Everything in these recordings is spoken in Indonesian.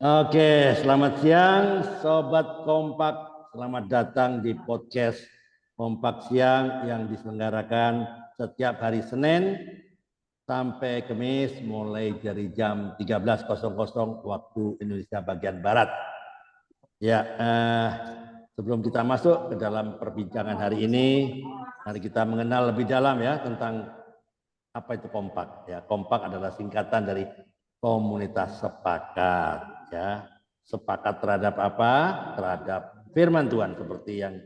Oke, selamat siang Sobat Kompak. Selamat datang di podcast Kompak Siang yang diselenggarakan setiap hari Senin sampai Kamis mulai dari jam 13.00 waktu Indonesia bagian Barat. Ya, sebelum kita masuk ke dalam perbincangan hari ini, mari kita mengenal lebih dalam ya tentang apa itu kompak. Ya, kompak adalah singkatan dari komunitas sepakat. Ya, sepakat terhadap apa? Terhadap firman Tuhan seperti yang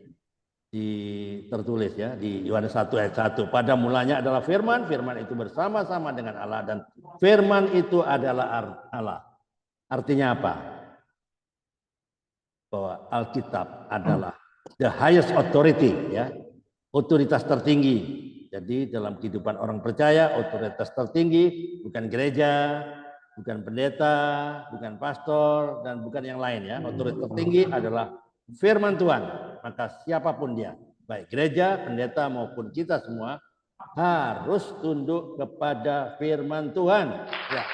tertulis ya di Yohanes 1 ayat 1. Pada mulanya adalah firman, firman itu bersama-sama dengan Allah dan firman itu adalah Allah. Artinya apa? Bahwa Alkitab adalah the highest authority ya, otoritas tertinggi. Jadi dalam kehidupan orang percaya, otoritas tertinggi bukan gereja, bukan pendeta, bukan pastor, dan bukan yang lain ya. Otoritas tertinggi adalah firman Tuhan. Maka siapapun dia, baik gereja, pendeta maupun kita semua harus tunduk kepada firman Tuhan. Ya.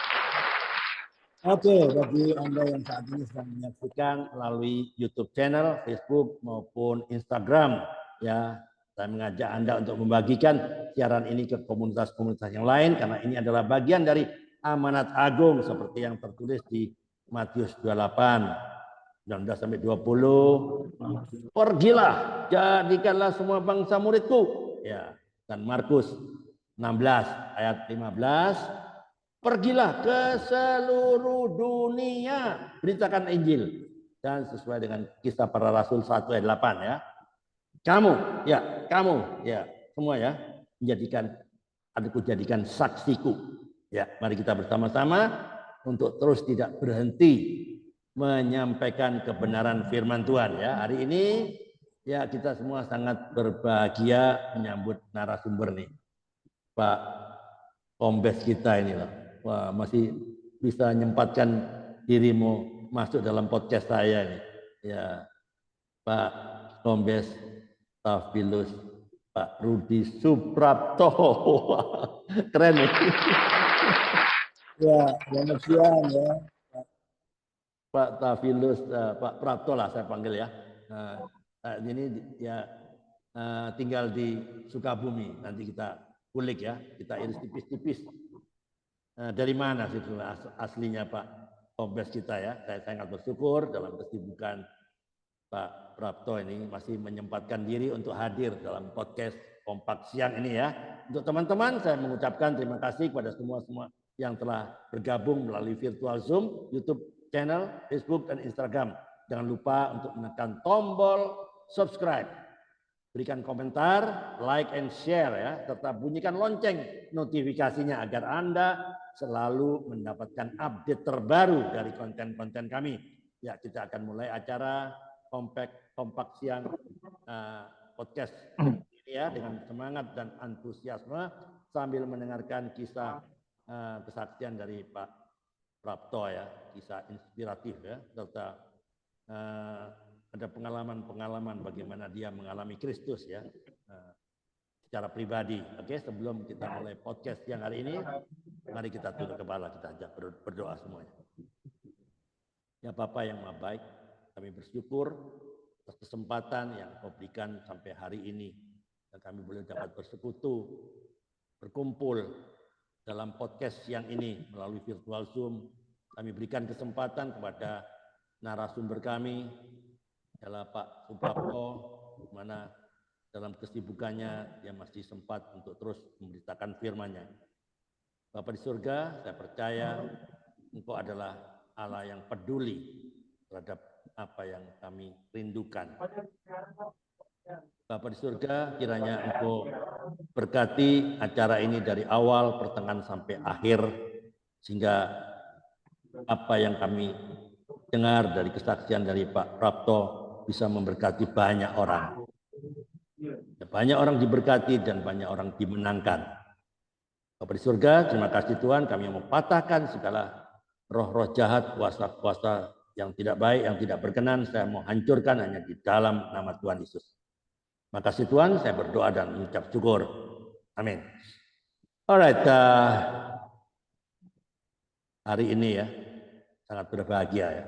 Oke, bagi Anda yang saat ini sedang menyaksikan melalui YouTube channel, Facebook maupun Instagram, ya, saya mengajak Anda untuk membagikan siaran ini ke komunitas-komunitas yang lain karena ini adalah bagian dari amanat agung seperti yang tertulis di Matius 28 19 sampai 20. Pergilah, jadikanlah semua bangsa muridku. Ya, dan Markus 16 ayat 15. Pergilah ke seluruh dunia, beritakan Injil. Dan sesuai dengan kisah para rasul 1 ayat 8 ya. Kamu, ya, semua ya, aku jadikan saksiku. Ya, mari kita bersama-sama untuk terus tidak berhenti menyampaikan kebenaran firman Tuhan ya. Hari ini ya kita semua sangat berbahagia menyambut narasumber nih. Pak Kombes kita ini loh. Wah, masih bisa nyempatkan dirimu masuk dalam podcast saya ini. Ya, Pak Kombes Tafilus, Pak Rudi Suprapto. Keren nih. Ya, selamat siang ya. Pak Tafilus, Pak Prapto lah saya panggil ya. Ini ya tinggal di Sukabumi. Nanti kita kulik ya, kita iris tipis-tipis. Dari mana sih aslinya Pak Kombes kita ya? Saya sangat bersyukur dalam kesibukan Pak Prapto ini masih menyempatkan diri untuk hadir dalam podcast Kompak Siang ini ya. Untuk teman-teman saya mengucapkan terima kasih kepada semua yang telah bergabung melalui virtual Zoom, YouTube channel, Facebook dan Instagram. Jangan lupa untuk menekan tombol subscribe. Berikan komentar, like and share ya, serta bunyikan lonceng notifikasinya agar Anda selalu mendapatkan update terbaru dari konten-konten kami. Ya, kita akan mulai acara Kompak Siang podcast ini ya dengan semangat dan antusiasme sambil mendengarkan kisah kesaksian dari Pak Prapto ya, kisah inspiratif ya, serta ada pengalaman-pengalaman bagaimana dia mengalami Kristus ya secara pribadi. Oke, sebelum kita mulai podcast yang hari ini, mari kita tunduk kepala, kita ajak berdoa semuanya. Ya Bapa yang Maha Baik, kami bersyukur atas kesempatan yang Kau berikan sampai hari ini dan kami boleh dapat bersekutu, berkumpul dalam podcast siang ini melalui virtual Zoom. Kami berikan kesempatan kepada narasumber kami adalah Pak Suprapto, mana dalam kesibukannya dia masih sempat untuk terus memberitakan firman-Nya. Bapa di surga, saya percaya Engkau adalah Allah yang peduli terhadap apa yang kami rindukan. Bapa di surga, kiranya Engkau berkati acara ini dari awal, pertengahan sampai akhir, sehingga apa yang kami dengar dari kesaksian dari Pak Prapto bisa memberkati banyak orang. Banyak orang diberkati dan banyak orang dimenangkan. Bapa di surga, terima kasih Tuhan, kami mau patahkan segala roh-roh jahat, kuasa-kuasa yang tidak baik, yang tidak berkenan, saya mau hancurkan hanya di dalam nama Tuhan Yesus. Terima kasih Tuhan, saya berdoa dan mengucap syukur. Amin. Alright, hari ini ya, sangat berbahagia ya.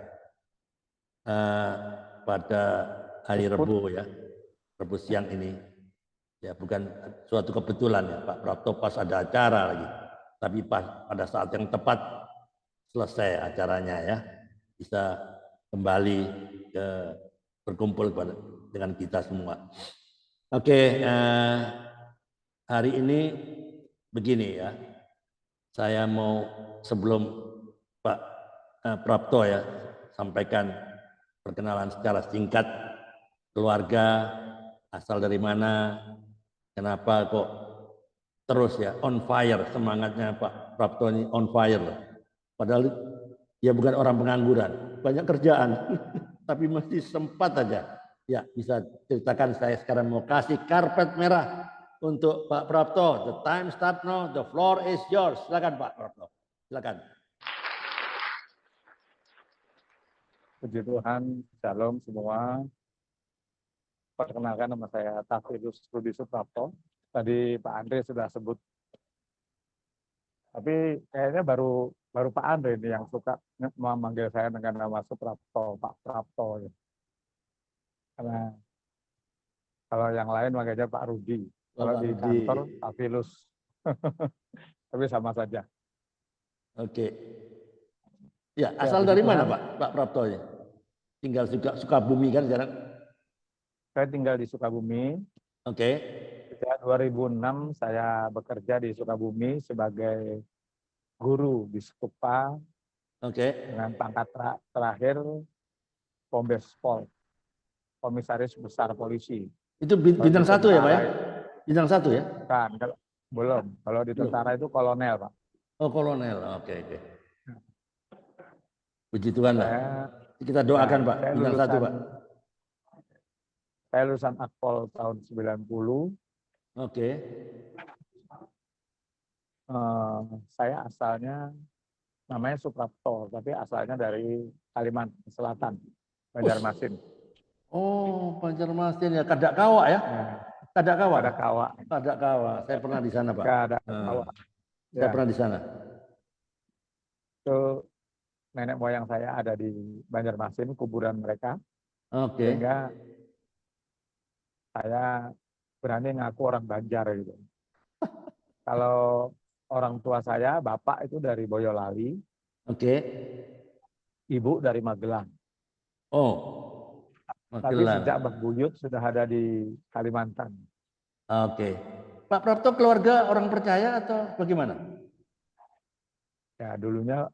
Pada hari Rebu ya, Rebu siang ini, ya bukan suatu kebetulan ya Pak Prapto pas ada acara lagi, tapi pada saat yang tepat selesai acaranya ya, bisa kembali ke berkumpul dengan kita semua. Oke, hari ini begini ya, saya mau sebelum Pak Prapto ya sampaikan perkenalan secara singkat keluarga, asal dari mana, kenapa kok terus ya on fire semangatnya Pak Prapto ini on fire. Padahal dia bukan orang pengangguran, banyak kerjaan, tapi masih sempat aja. Ya bisa ceritakan, saya sekarang mau kasih karpet merah untuk Pak Prapto. The time start now, the floor is yours. Silakan Pak Prapto, silakan. Puji Tuhan, shalom semua. Perkenalkan, nama saya Tafilus Rudi Suprapto. Tadi Pak Andre sudah sebut. Tapi kayaknya baru Pak Andre ini yang suka memanggil saya dengan nama Suprapto, Pak Prapto. Karena kalau yang lain manggilnya Pak Rudi. Kalau di kantor Tafilus. Tapi sama saja. Oke. Ya, asal dari mana Pak Prapto ya? Tinggal Sukabumi kan sekarang? Saya tinggal di Sukabumi. Oke. Sejak 2006 saya bekerja di Sukabumi sebagai guru di Skupa. Oke. Dengan pangkat terakhir Kombes Pol, Komisaris Besar Polisi. Itu bintang 1 ya Pak ya? Bintang 1 ya? Kan, belum. Kalau di tentara itu kolonel Pak. Oh kolonel, oke. Puji Tuhan lah. Kita doakan Pak, bintang 1 Pak. Saya lulusan Akpol tahun 90. Oke. Saya asalnya namanya Suprapto, tapi asalnya dari Kalimantan Selatan, Banjarmasin. Oh, Banjarmasin ya, Kadak Kawa ya? Kadak Kawa. Kadak Kawa. Saya pernah di sana Pak. Kadak Kawa. Saya pernah di sana. Itu nenek moyang saya ada di Banjarmasin, kuburan mereka. Oke. Sehingga saya berani ngaku orang Banjar gitu. Kalau orang tua saya, bapak itu dari Boyolali. Oke. Ibu dari Magelang. Oh, Tapi Magelang. sejak berbuyut sudah ada di Kalimantan. Oke. Pak Prapto keluarga orang percaya atau bagaimana? Ya dulunya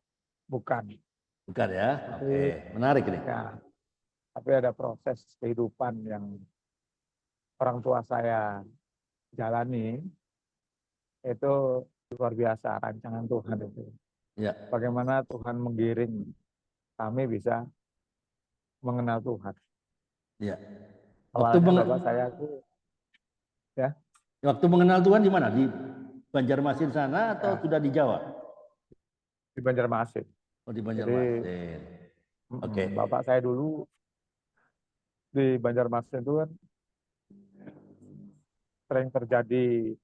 bukan. Bukan ya? Oke, menarik ini. Ya, tapi ada proses kehidupan yang orang tua saya jalani, itu luar biasa rancangan Tuhan itu. Ya. Bagaimana Tuhan menggiring kami bisa mengenal Tuhan. Ya. Awalnya bapak saya itu, ya. Waktu mengenal Tuhan di mana? Di Banjarmasin sana atau sudah di Jawa? Di Banjarmasin. Oh di Banjarmasin. Oke. Bapak saya dulu di Banjarmasin itu kan sering terjadi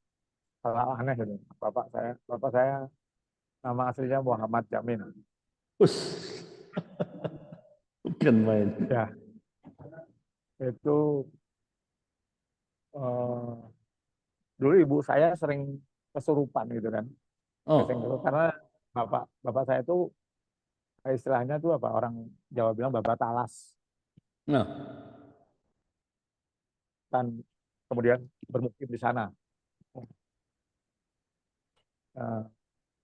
hal aneh gitu. Bapak saya nama aslinya Muhammad Jamin. Bukan main. Ya. Itu dulu ibu saya sering kesurupan gitu kan. Oh. Karena bapak saya itu istilahnya tuh apa, orang Jawa bilang babat talas. Nah. Dan kemudian bermukim di sana.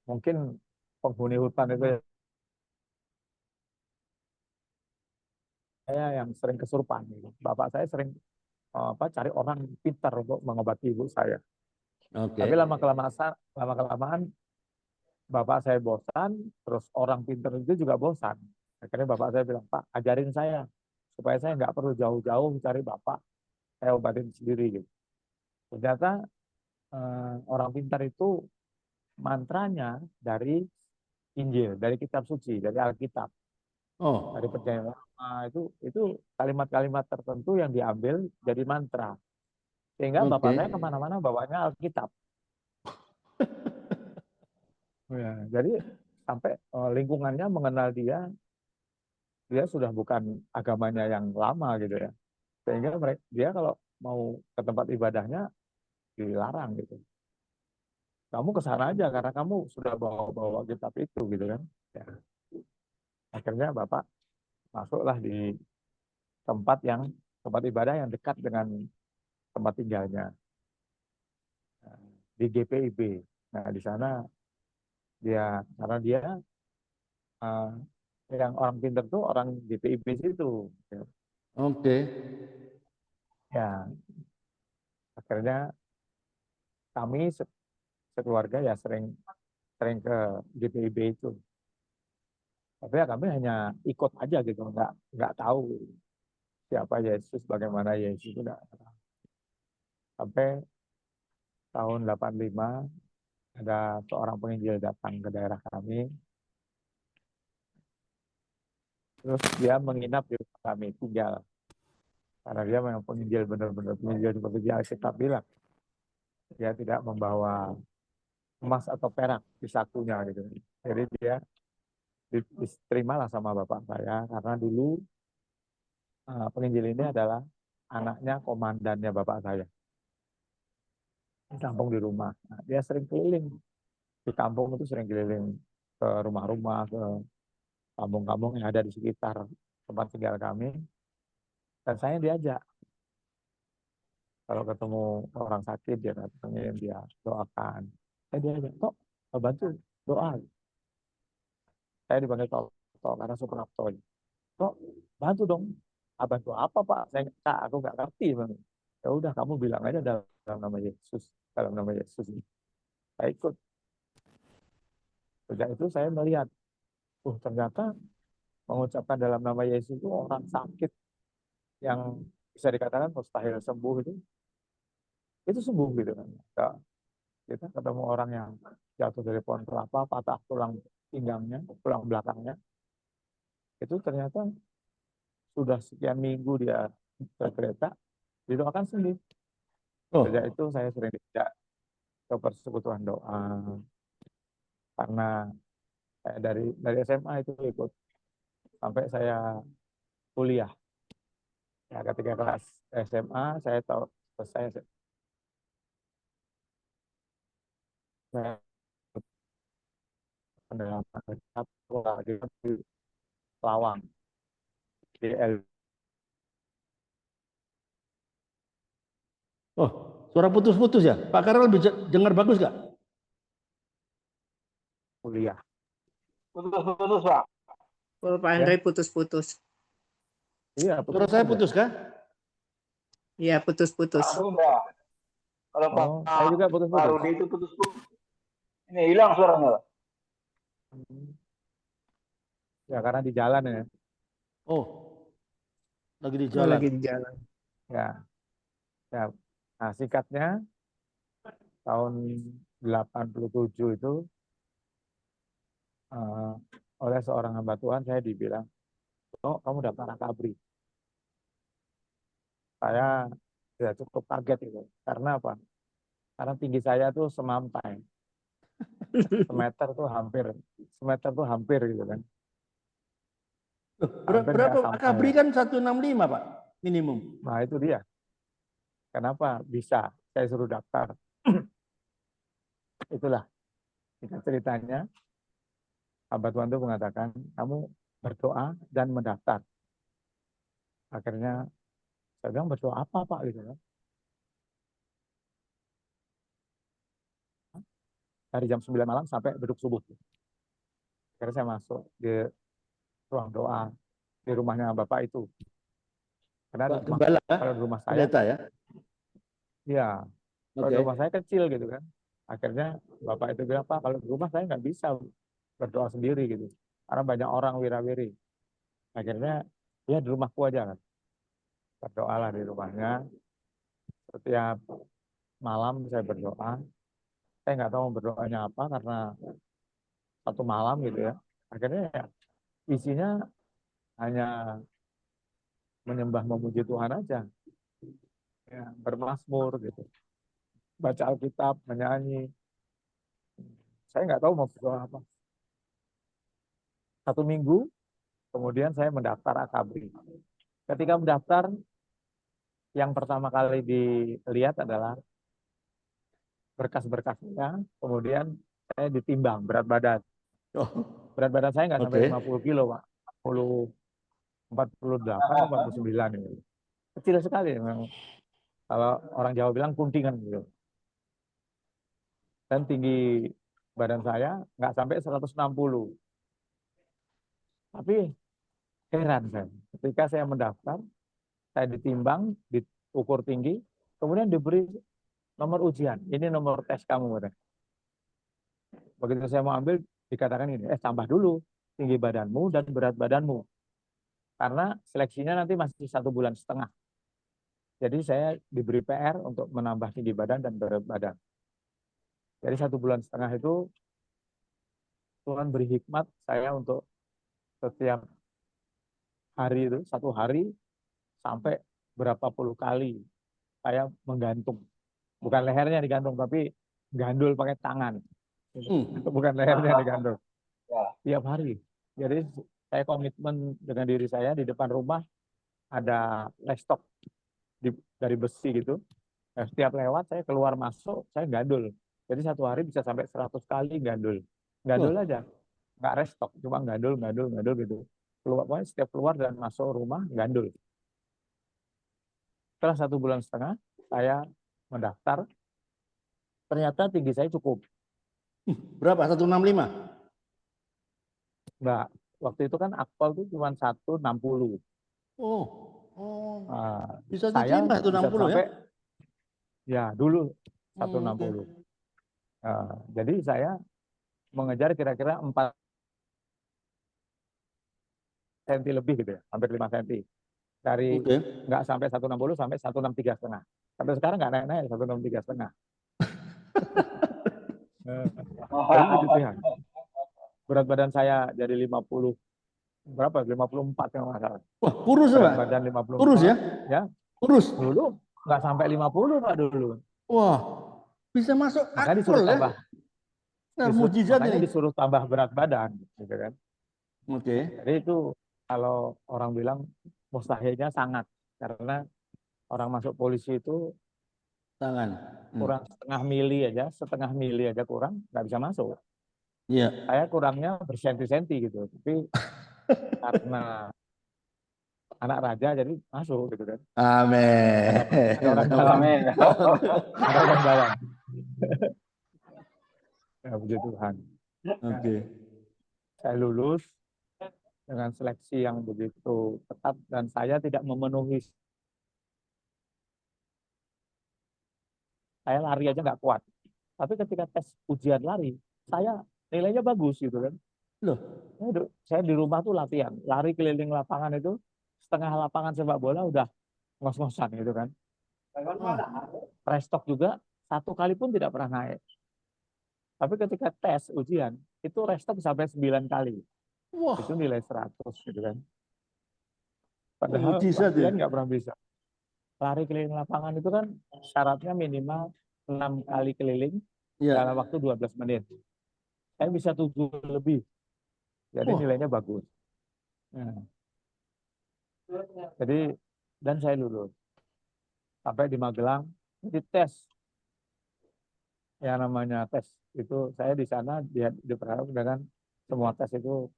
Mungkin penghuni hutan itu saya yang sering kesurupan. Bapak saya sering cari orang pintar untuk mengobati ibu saya. Tapi lama kelamaan bapak saya bosan, terus orang pintar itu juga bosan. Akhirnya bapak saya bilang, Pak, ajarin saya supaya saya nggak perlu jauh-jauh cari bapak, saya obatin sendiri gitu. Ternyata orang pintar itu mantranya dari Injil, dari kitab suci, dari Alkitab. Dari perjanjian lama itu kalimat-kalimat tertentu yang diambil jadi mantra. Sehingga bapak saya kemana-mana bawanya Alkitab. Ya, jadi sampai lingkungannya mengenal dia dia sudah bukan agamanya yang lama gitu ya. Sehingga dia kalau mau ke tempat ibadahnya dilarang gitu. Kamu ke sana aja karena kamu sudah bawa-bawa kitab itu gitu kan. Ya. Akhirnya Bapak masuklah di tempat ibadah yang dekat dengan tempat tinggalnya di GPIB. Nah, di sana karena dia uh, yang orang pintar tuh orang GPIB situ. Oke. Ya, akhirnya kami sekeluarga ya sering sering ke GPIB itu. Tapi ya kami hanya ikut aja gitu, nggak tahu siapa Yesus, bagaimana Yesus itu nggak tahu. Sampai tahun 85 ada seorang penginjil datang ke daerah kami, terus dia menginap di rumah kami, tinggal. Karena dia memang penginjil, benar-benar penginjil seperti dia Alkitab bilang. Dia tidak membawa emas atau perak di sakunya gitu. Jadi dia diterimalah sama bapak saya karena dulu penginjil ini adalah anaknya komandannya bapak saya. Di kampung di rumah. Nah, dia sering keliling di kampung itu, sering keliling ke rumah-rumah, ke kampung-kampung yang ada di sekitar tempat tinggal kami. Dan saya diajak kalau ketemu orang sakit dia datangin, dia doakan. Saya diajak, Tok, bantu doa. Saya dipanggil Tok karena Suprapto. Tok, bantu dong. Bantu apa Pak? Aku nggak ngerti bang. Ya udah kamu bilang aja dalam nama Yesus, dalam nama Yesus. Saya ikut. Sejak itu saya melihat, ternyata mengucapkan dalam nama Yesus itu orang sakit yang bisa dikatakan mustahil sembuh itu sembuh gitu kan. Kita ketemu orang yang jatuh dari pohon kelapa, patah tulang pinggangnya, tulang belakangnya, itu ternyata sudah sekian minggu dia tergeletak, didoakan sembuh. Sejak Oh, itu saya sering diajak ke persekutuan doa, karena saya dari SMA itu ikut sampai saya kuliah. Ya, ketika kelas SMA saya tahu selesai saya pendalaman di Lawang di oh, suara putus-putus ya. Pak Karel bisa dengar bagus nggak? kuliah. Putus-putus, Pak. Kalau Pak Ya. Andre putus-putus. Iya, Suara saya putus kah? Iya, putus-putus. Aku enggak. Kalau Saya juga Pak putus-putus. Rudi itu putus-putus. Ini hilang suaranya, Pak. Ya, karena di jalan ya. Oh, lagi di Oh, jalan. lagi di jalan. Ya, ya. Nah, singkatnya tahun 87 itu oleh seorang hamba Tuhan saya dibilang, "Oh, kamu daftar akabri." Saya ya cukup kaget itu. Karena apa? Karena tinggi saya tuh semampai. Semeter tuh hampir gitu kan. Hampir nggak Berapa sampai. akabri kan 165 Pak minimum. Nah itu dia. Kenapa bisa saya suruh daftar? Itulah ceritanya. Hamba Tuhan itu mengatakan, kamu berdoa dan mendaftar. Akhirnya saya bilang, berdoa apa Pak? Gitu kan. Dari jam 9 malam sampai beduk subuh. Akhirnya saya masuk di ruang doa di rumahnya Bapak itu. Karena Pak Gembala, kalau di rumah saya, pendeta ya. iya, kalau di Oke. rumah saya kecil gitu kan. Akhirnya Bapak itu bilang, Pak, kalau di rumah saya nggak bisa berdoa sendiri gitu. Karena banyak orang wira-wiri. Akhirnya, ya di rumahku aja kan. Berdoalah di rumahnya. Setiap malam saya berdoa. Saya nggak tahu berdoanya apa karena satu malam gitu ya. Akhirnya ya, isinya hanya menyembah memuji Tuhan aja. Ya, bermazmur gitu. Baca Alkitab, menyanyi. Saya nggak tahu mau berdoa apa. Satu minggu Kemudian saya mendaftar Akabri. Ketika mendaftar, yang pertama kali dilihat adalah berkas-berkasnya, kemudian saya ditimbang berat badan. Oh, Berat badan saya nggak sampai oke. 50 kilo, Pak. 48 atau 49 gitu. Kecil sekali memang. Kalau orang Jawa bilang kuntingan gitu. Dan tinggi badan saya nggak sampai 160. Tapi heran saya. Ketika saya mendaftar, saya ditimbang, diukur tinggi, kemudian diberi nomor ujian. Ini nomor tes kamu. Katanya. Begitu saya mau ambil, dikatakan ini, tambah dulu tinggi badanmu dan berat badanmu. Karena seleksinya nanti masih 1,5 bulan. Jadi saya diberi PR untuk menambah tinggi badan dan berat badan. Jadi 1,5 bulan itu Tuhan beri hikmat saya untuk setiap hari itu, satu hari sampai berapa puluh kali saya menggantung. Bukan lehernya digantung, tapi gandul pakai tangan. Bukan lehernya digantung. Tiap hari. Jadi saya komitmen dengan diri saya di depan rumah ada lestok dari besi gitu. Nah, setiap lewat saya keluar masuk saya gandul. Jadi satu hari bisa sampai 100 kali gandul. Gandul aja. Nggak restok, cuma gandul gitu. Pokoknya setiap keluar dan masuk rumah gandul. Setelah 1,5 bulan saya mendaftar. Ternyata tinggi saya cukup. Berapa? 165? Enggak. Waktu itu kan akpol itu cuma 160. Bisa Saya diterima 160 sampai, ya? Ya, dulu 160. Jadi saya mengejar kira-kira 4 cm lebih gitu ya, hampir 5 cm. Dari nggak sampai 160 sampai 163,5. Sampai sekarang nggak naik-naik 163,5. Jadi puji Tuhan. Berat badan saya jadi 50 berapa? 54 kalau nggak salah. Wah, kurus Berat Pak. badan 54. Kurus ya? Ya. Kurus. Dulu nggak sampai 50 Pak dulu. Wah, bisa masuk Makanya akpol disuruh ya? tambah. Mujizat Makanya ini. disuruh tambah berat badan, gitu kan? Oke. Jadi itu kalau orang bilang mustahilnya sangat karena orang masuk polisi itu Tangan. kurang setengah mili aja kurang nggak bisa masuk. Iya. Saya kurangnya bersenti-senti gitu, tapi karena anak raja jadi masuk gitu kan. Amin. Ada orang dalam. Amin. Ada orang dalam. Ya puji Tuhan. Oke. Saya lulus dengan seleksi yang begitu ketat dan saya tidak memenuhi. Saya lari aja nggak kuat. Tapi ketika tes ujian lari, saya nilainya bagus gitu kan. Loh, saya di rumah tuh latihan, lari keliling lapangan itu, setengah lapangan sepak bola udah ngos-ngosan gitu kan. Restok juga 1 kali pun tidak pernah naik. Tapi ketika tes ujian, itu restok sampai 9 kali. Wah. Itu nilai 100 gitu kan. Padahal mujizat ya? nggak pernah bisa. Lari keliling lapangan itu kan syaratnya minimal 6 kali keliling dalam waktu 12 menit. Saya bisa 7 lebih. Jadi nilainya bagus. Nah. Jadi, dan saya lulus. Sampai di Magelang, di tes. Yang namanya tes. Itu saya di sana diperhadapkan dengan semua tes itu.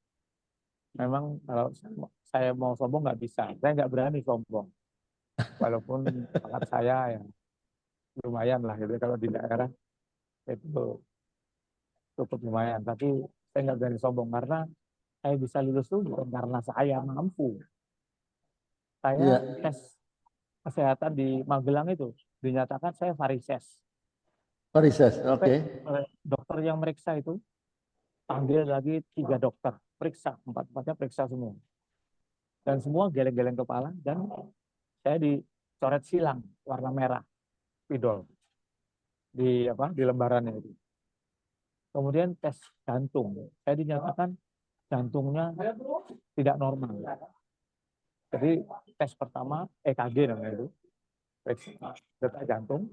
Memang kalau saya mau sombong nggak bisa. Saya nggak berani sombong. Walaupun bakat saya ya lumayan lah gitu kalau di daerah itu cukup lumayan. Tapi saya nggak berani sombong karena saya bisa lulus itu bukan karena saya mampu. Saya tes kesehatan di Magelang itu dinyatakan saya varises. Varises, oke. Dokter yang meriksa itu panggil lagi 3 dokter, periksa, 4-4-nya periksa semua. Dan semua geleng-geleng kepala dan saya dicoret silang warna merah, spidol di lembarannya itu. Kemudian tes jantung, saya dinyatakan jantungnya tidak normal. Jadi tes pertama EKG namanya itu, detak jantung.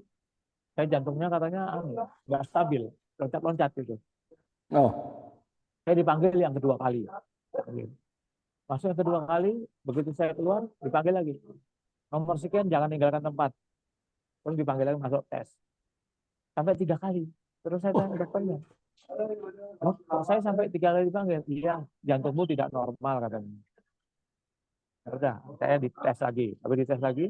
Saya jantungnya katanya nggak stabil, loncat-loncat gitu. Saya dipanggil yang kedua kali. Masuk yang kedua kali, begitu saya keluar, dipanggil lagi. Nomor sekian jangan tinggalkan tempat. Terus dipanggil lagi masuk tes. Sampai 3 kali. Terus saya tanya dokternya, oh, kok saya sampai 3 kali dipanggil? Iya, jantungmu tidak normal katanya. Ya udah, saya dites lagi. Habis dites lagi,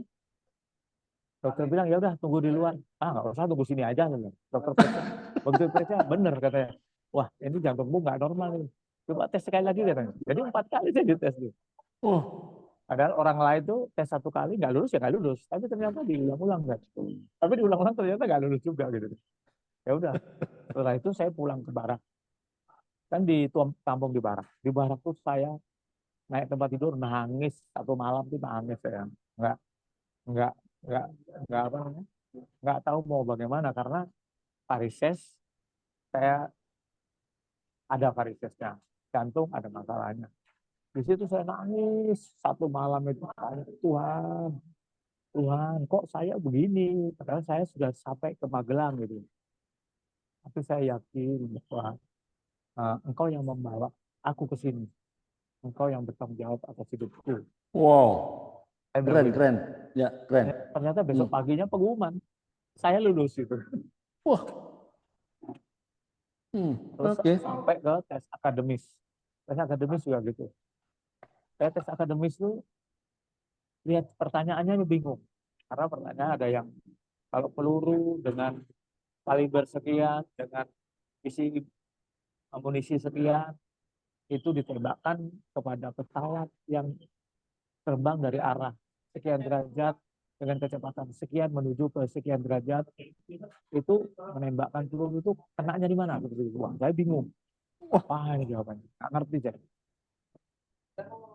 dokter bilang ya udah tunggu di luar. Ah nggak usah, tunggu sini aja. Dokter periksa. Begitu periksa, bener katanya. Wah ini jantungmu nggak normal nih. Coba tes sekali lagi katanya. Jadi 4 kali saya dites tuh. Oh, Padahal orang lain tuh tes 1 kali nggak lulus ya nggak lulus. Tapi ternyata diulang-ulang kan. Tapi diulang-ulang ternyata nggak lulus juga gitu. Ya udah. Setelah itu saya pulang ke barak. Kan tampung di barak. Di barak tuh saya naik tempat tidur nangis 1 malam tuh nangis saya. Nggak nggak nggak nggak apa namanya? Nggak tahu mau bagaimana karena varises saya ada varisesnya, jantung ada masalahnya. Di situ saya nangis 1 malam itu, Tuhan, Tuhan, kok saya begini? Padahal saya sudah sampai ke Magelang gitu. Tapi saya yakin bahwa Engkau yang membawa aku ke sini, Engkau yang bertanggung jawab atas hidupku. wow, Saya keren, bilang, keren, ya keren. ternyata besok paginya pengumuman, saya lulus itu. Wah, Terus oke. sampai ke tes akademis. Tes akademis juga gitu. Saya tes akademis itu lihat pertanyaannya bingung. Karena pertanyaan ada yang kalau peluru dengan kaliber sekian, dengan isi amunisi sekian, itu ditembakkan kepada pesawat yang terbang dari arah sekian derajat dengan kecepatan sekian menuju ke sekian derajat, itu menembakkan peluru itu kenanya di mana? Wah, saya bingung. Wah, ini jawabannya. Nggak ngerti saya.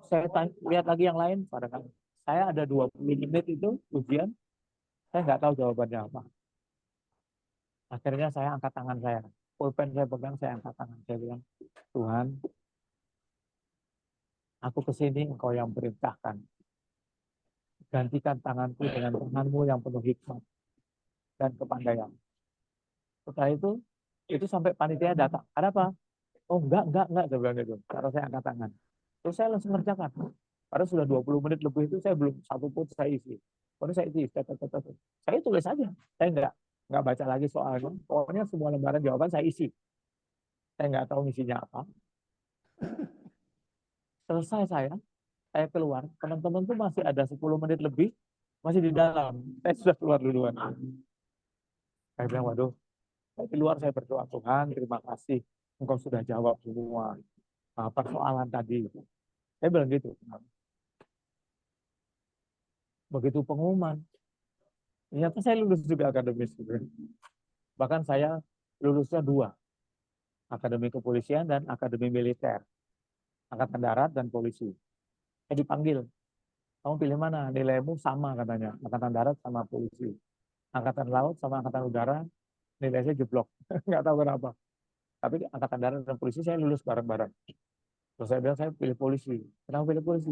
Saya lihat lagi yang lain, pada kan saya ada 20 menit itu ujian, saya nggak tahu jawabannya apa. Akhirnya saya angkat tangan saya, pulpen saya pegang, saya angkat tangan, saya bilang, Tuhan, aku kesini Engkau yang perintahkan. Gantikan tanganku dengan tanganmu yang penuh hikmat dan kepandaian. Setelah itu sampai panitia datang. Ada apa? Oh enggak, saya bilang gitu. Karena saya angkat tangan. Terus saya langsung ngerjakan. Padahal sudah 20 menit lebih itu saya belum satu pun saya isi. Pokoknya saya isi, saya tulis aja. Saya enggak baca lagi soalnya. Pokoknya semua lembaran jawaban saya isi. Saya nggak tahu isinya apa. Selesai saya keluar. Teman-teman tuh masih ada 10 menit lebih, masih di dalam. Saya sudah keluar duluan. Saya bilang, waduh, saya keluar, saya berdoa, Tuhan, terima kasih. Engkau sudah jawab semua persoalan tadi. Saya bilang gitu. Begitu pengumuman, ternyata saya lulus juga akademis. Bahkan saya lulusnya 2. Akademi Kepolisian dan Akademi Militer. Angkatan Darat dan Polisi. Saya dipanggil. Kamu pilih mana? Nilaimu sama katanya. Angkatan Darat sama Polisi. Angkatan Laut sama Angkatan Udara, nilainya jeblok. Nggak tahu kenapa. Tapi Angkatan Darat dan Polisi saya lulus bareng-bareng. Terus saya bilang, saya pilih polisi. Kenapa pilih polisi?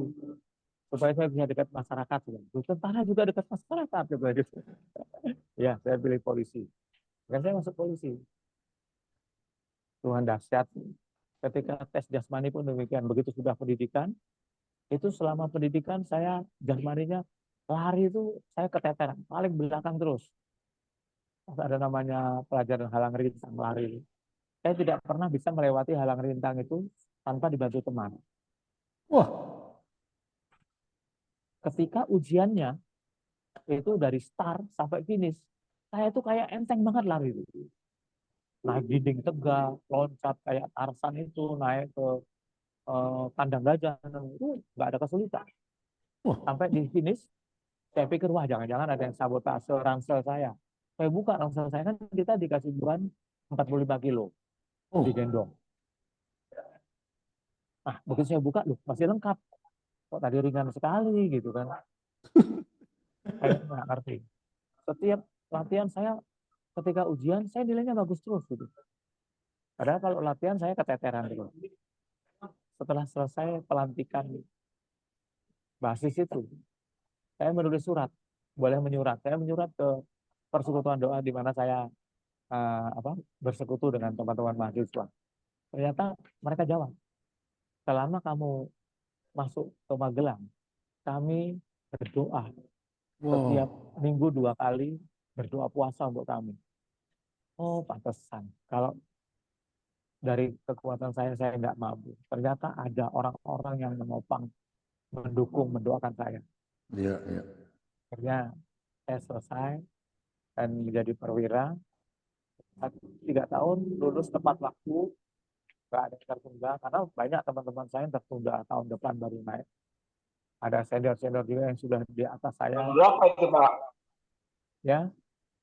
Supaya saya bisa dekat masyarakat. Tentara juga dekat masyarakat. Gitu. Ya, saya pilih polisi. Dan saya masuk polisi. Tuhan dahsyat. Ketika tes jasmani pun demikian. Begitu sudah pendidikan, itu selama pendidikan saya jasmaninya lari itu saya keteteran. Paling belakang terus. Ada namanya pelajaran halang rintang lari. Saya tidak pernah bisa melewati halang rintang itu tanpa dibantu teman. Wah, ketika ujiannya itu dari start sampai finish, saya itu kayak enteng banget lari itu. Naik dinding tegak, loncat kayak Tarsan itu, naik ke kandang gajah, itu nggak ada kesulitan. Sampai di finish, saya pikir, wah jangan-jangan ada yang sabotase ransel saya. Saya buka ransel saya, kan kita dikasih beban 45 kilo, digendong. Nah, begitu saya buka, loh masih lengkap. Kok tadi ringan sekali gitu kan. Saya nggak ngerti. Setiap latihan saya ketika ujian, saya nilainya bagus terus gitu. Padahal kalau latihan saya keteteran terus. Setelah selesai pelantikan basis itu, saya menulis surat. Boleh menyurat. Saya menyurat ke Persekutuan Doa di mana saya bersekutu dengan teman-teman mahasiswa. Ternyata mereka jawab, selama kamu masuk ke Magelang, kami berdoa setiap Wow. minggu 2 kali, berdoa puasa untuk kami. Oh, pantesan. Kalau dari kekuatan saya nggak mampu. Ternyata ada orang-orang yang menopang, mendukung, mendoakan saya. Iya, iya. Akhirnya saya selesai dan menjadi perwira. 3 tahun lulus tepat waktu, nggak ada yang tertunda, karena banyak teman-teman saya yang tertunda tahun depan baru naik. Ada senior-senior juga yang sudah di atas saya. Tahun berapa itu Pak? Ya,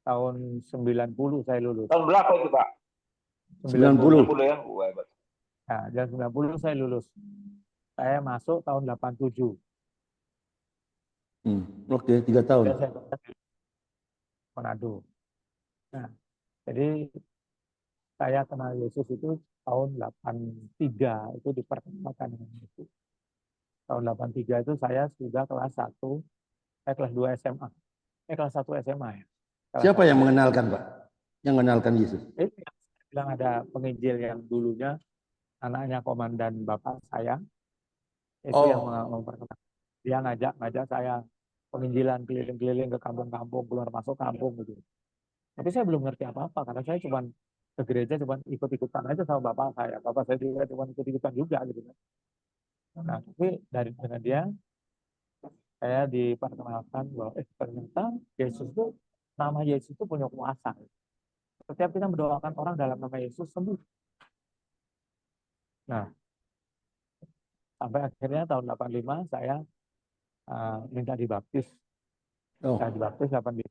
tahun 90 saya lulus. Tahun berapa itu Pak? 90. 90 ya? Wah, hebat. Nah, jam 90 saya lulus. Saya masuk tahun 87. Oke, 3 tahun. Saya di Manado. Nah, jadi saya kenal Yesus itu tahun 83, itu diperkenalkan dengan Yesus. Tahun 83 itu saya sudah kelas 1, kelas 2 SMA. Kelas 1 SMA ya. Kelas Siapa 1 yang SMA. mengenalkan, Pak? Yang mengenalkan Yesus? Itu yang saya bilang, ada penginjil yang dulunya anaknya komandan bapak saya, itu yang memperkenalkan. Dia ngajak saya penginjilan keliling-keliling ke kampung-kampung, keluar masuk kampung gitu. Tapi saya belum ngerti apa-apa, karena saya cuma ke gereja, cuma ikut-ikutan aja sama bapak saya. Bapak saya juga cuma ikut-ikutan juga gitu. Nah, tapi dengan dia, saya diperkenalkan bahwa ternyata Yesus itu, nama Yesus itu punya kuasa. Setiap kita mendoakan orang dalam nama Yesus, sembuh. Nah, sampai akhirnya tahun 85 saya minta dibaptis. Saya dibaptis 85,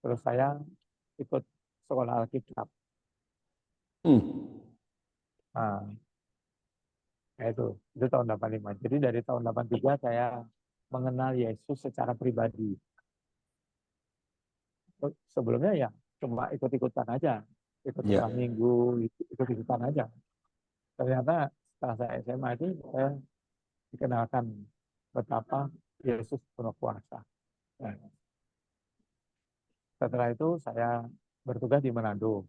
terus saya ikut sekolah Alkitab. Nah, itu tahun 85. Jadi dari tahun 83 saya mengenal Yesus secara pribadi. Sebelumnya ya cuma ikut-ikutan aja, ikut sekolah minggu, ikut-ikutan aja. Ternyata setelah saya SMA itu saya dikenalkan betapa Yesus penuh kuasa. Nah, setelah itu saya bertugas di Manado.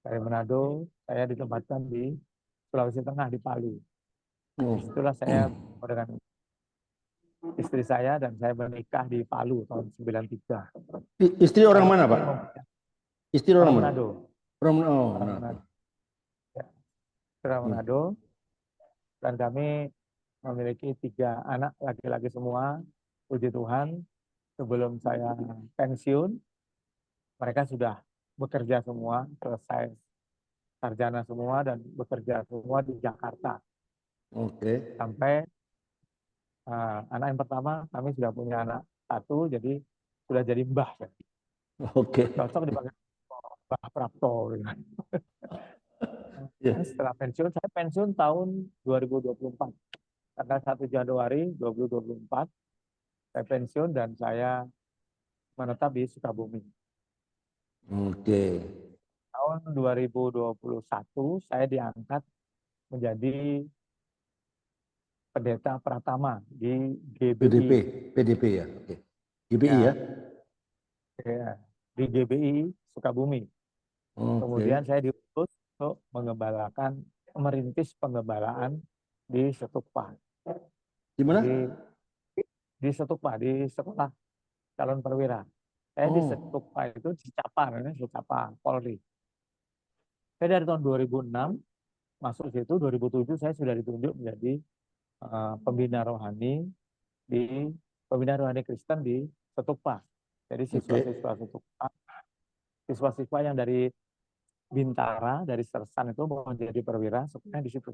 Dari Manado saya ditempatkan di Sulawesi Tengah, di Palu. Disitulah saya dengan istri saya, dan saya menikah di Palu tahun 93. Istri orang mana, Pak? Istri orang mana? Manado. Orang Manado. Ya, orang Manado. Dan kami memiliki 3 anak laki-laki semua. Puji Tuhan, sebelum saya pensiun, mereka sudah bekerja semua, selesai sarjana semua, dan bekerja semua di Jakarta. Oke. Sampai anak yang pertama, kami sudah punya anak 1, jadi sudah jadi mbah. Oke. Cocok dipanggil Mbah Prapto. Setelah pensiun, saya pensiun tahun 2024. Tanggal 1 Januari 2024, saya pensiun dan saya menetap di Sukabumi. Oke. Tahun 2021, saya diangkat menjadi pendeta Pratama di GBI. PDP ya. Oke. GBI ya. Ya, di GBI Sukabumi. Kemudian saya diutus untuk merintis pengembalaan di Setupa. Di mana? Di Setupa, di sekolah calon perwira. Saya di Setupa itu di Capa Polri. Saya dari tahun 2006 masuk situ, 2007 saya sudah ditunjuk menjadi pembina rohani Kristen di Setupa. Jadi siswa-siswa Setupa, siswa-siswa yang dari Bintara, dari Sersan itu mau menjadi perwira, sebenarnya di situ.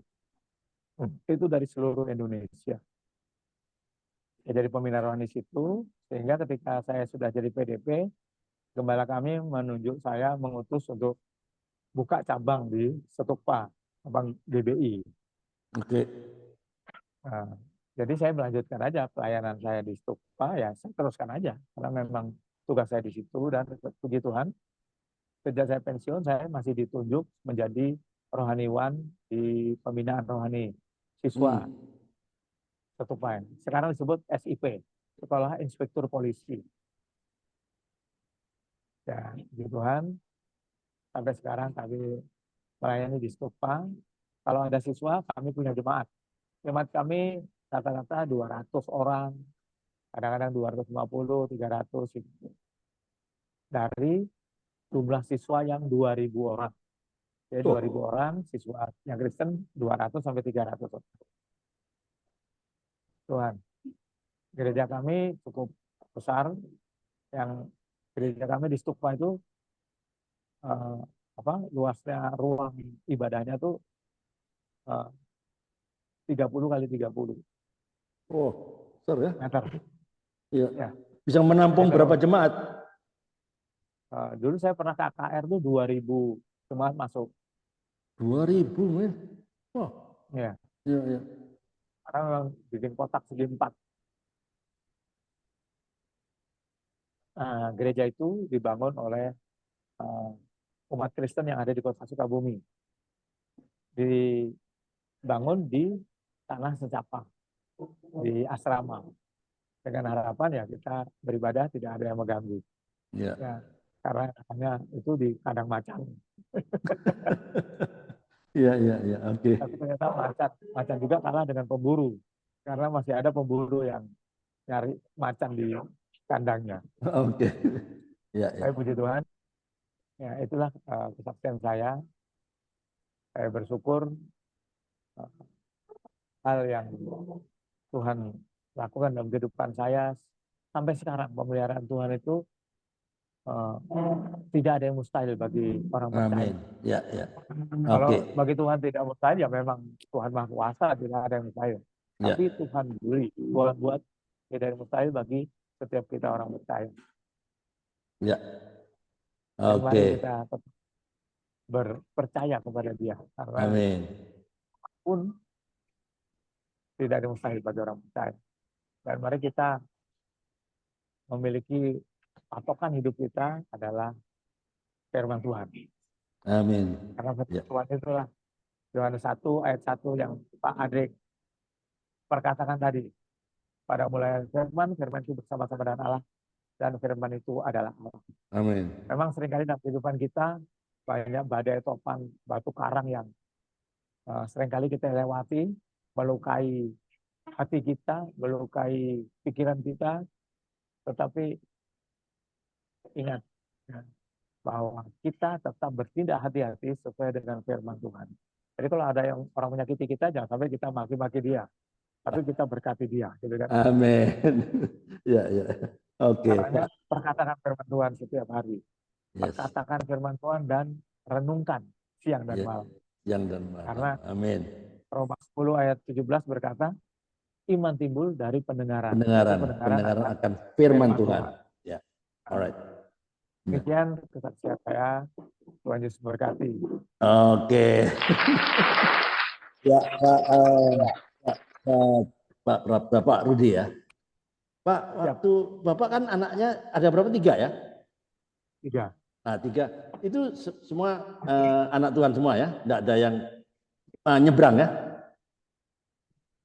Itu dari seluruh Indonesia. Ya, jadi pembina rohani situ, sehingga ketika saya sudah jadi PDP, gembala kami menunjuk saya, mengutus untuk buka cabang di Setupa, cabang GBI. Oke. Nah, jadi saya melanjutkan aja pelayanan saya di Setupa, ya saya teruskan aja, karena memang tugas saya di situ, dan puji Tuhan, sejak saya pensiun, saya masih ditunjuk menjadi rohaniwan di pembinaan rohani siswa Setupa. Sekarang disebut SIP, Sekolah Inspektur Polisi. Ya, puji Tuhan, sampai sekarang kami melayani di Setupa. Kalau ada siswa, kami punya jemaat. jemaat kami rata-rata 200 orang, kadang-kadang 250, 300 gitu. Dari jumlah siswa yang 2.000 orang. Jadi 2.000 orang siswa yang Kristen 200 sampai 300 orang. Tuhan, gereja kami cukup besar. Yang gereja kami di Stupa itu luasnya ruang ibadahnya tuh 30 kali 30 Oh, besar ya? meter. Iya. Ya. Bisa menampung berapa jemaat? Dulu saya pernah ke AKR tuh 2.000 jemaat masuk. 2.000 ya? Wah. Ya. Iya, iya. Karena memang bikin kotak segi 4. Gereja itu dibangun oleh umat Kristen yang ada di kota Sukabumi. Dibangun di tanah secapang, di asrama. Dengan harapan ya kita beribadah tidak ada yang mengganggu. Iya. Ya, karena hanya itu di kandang macan. Iya, iya, iya. Oke. Tapi ternyata macan juga kalah dengan pemburu. Karena masih ada pemburu yang nyari macan di kandangnya. Oke. Iya, iya. Saya puji Tuhan. Ya, itulah kesaksian saya. Saya bersyukur hal yang Tuhan lakukan dalam kehidupan saya sampai sekarang. Pemeliharaan Tuhan itu tidak ada yang mustahil bagi orang percaya. Amin. Ya, ya. Kalau Oke. bagi Tuhan tidak mustahil ya memang Tuhan Maha Kuasa, tidak ada yang mustahil. Ya. Tapi Tuhan buat tidak ada yang mustahil bagi setiap kita orang percaya. Ya. Dan mari Oke. kita tetap berpercaya kepada Dia, karena Amin. pun tidak ada yang mustahil bagi orang percaya. Dan mari kita memiliki patokan hidup kita adalah firman Tuhan. Amin. Karena firman Ya. Tuhan itulah Yohanes 1 ayat 1 yang Pak Adrik perkatakan tadi. Pada mulai firman itu bersama-sama dengan Allah, dan firman itu adalah Allah. Amin. Memang seringkali dalam kehidupan kita banyak badai topan, batu karang yang seringkali kita lewati, melukai hati kita, melukai pikiran kita, tetapi ingat ya, bahwa kita tetap bertindak hati-hati sesuai dengan firman Tuhan. Jadi kalau ada yang orang menyakiti kita, jangan sampai kita maki-maki dia, tapi kita berkati dia. Gitu kan? Amin. Ya, ya. Oke. Caranya perkatakan firman Tuhan setiap hari. Yes. Perkatakan firman Tuhan dan renungkan siang dan malam. Siang dan malam. Karena amin. Roma 10 ayat 17 berkata, iman timbul dari pendengaran. Pendengaran akan firman Tuhan. Ya. Alright. Demikian kesaksian saya. Tuhan Yesus berkati. Oke. Ya, Bapak Rudi ya. Pak, waktu Bapak kan anaknya ada berapa? 3 ya? 3. Nah, 3. Itu semua anak Tuhan semua ya? Tidak ada yang nyebrang ya?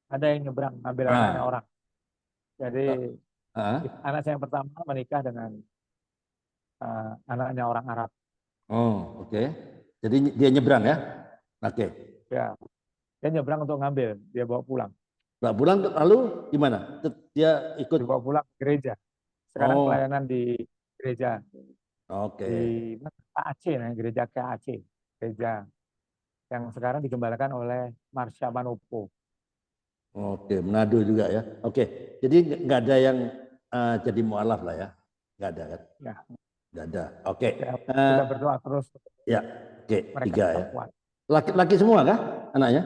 Ada yang nyebrang, ambil anaknya orang. Jadi anak saya yang pertama menikah dengan anaknya orang Arab. Oh, oke. Jadi dia nyebrang ya? Oke. Ya, dia nyebrang untuk ngambil, dia bawa pulang. Bawa pulang lalu gimana? Dia ikut? Dibawa pulang ke gereja. Sekarang pelayanan di gereja. Oke. Di KAC, gereja KAC. Gereja yang sekarang digembalakan oleh Marsha Manopo. Oke, Manado juga ya. Oke, jadi nggak ada yang jadi mualaf lah ya? Nggak ada kan? Ya. Nggak ada. Oke. Kita berdoa terus. Ya, oke. 3 ya. Kuat. Laki-laki semua kah anaknya?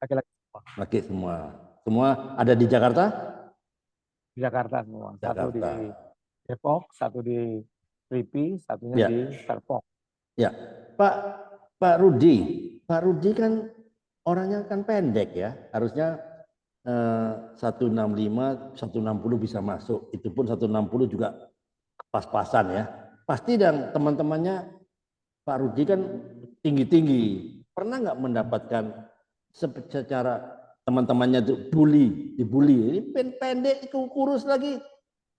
Laki-laki semua. Laki semua. Semua ada di Jakarta? Di Jakarta semua. Satu di Depok, satu di Slipi, satunya di Serpong. Ya, Pak Rudi. Pak Rudi kan orangnya kan pendek ya. Harusnya 165, 160 bisa masuk. Itu pun 160 juga pas-pasan ya. Pasti dan teman-temannya Pak Rudi kan tinggi-tinggi. Pernah nggak mendapatkan secara teman-temannya itu dibully? Ini pendek, kurus lagi.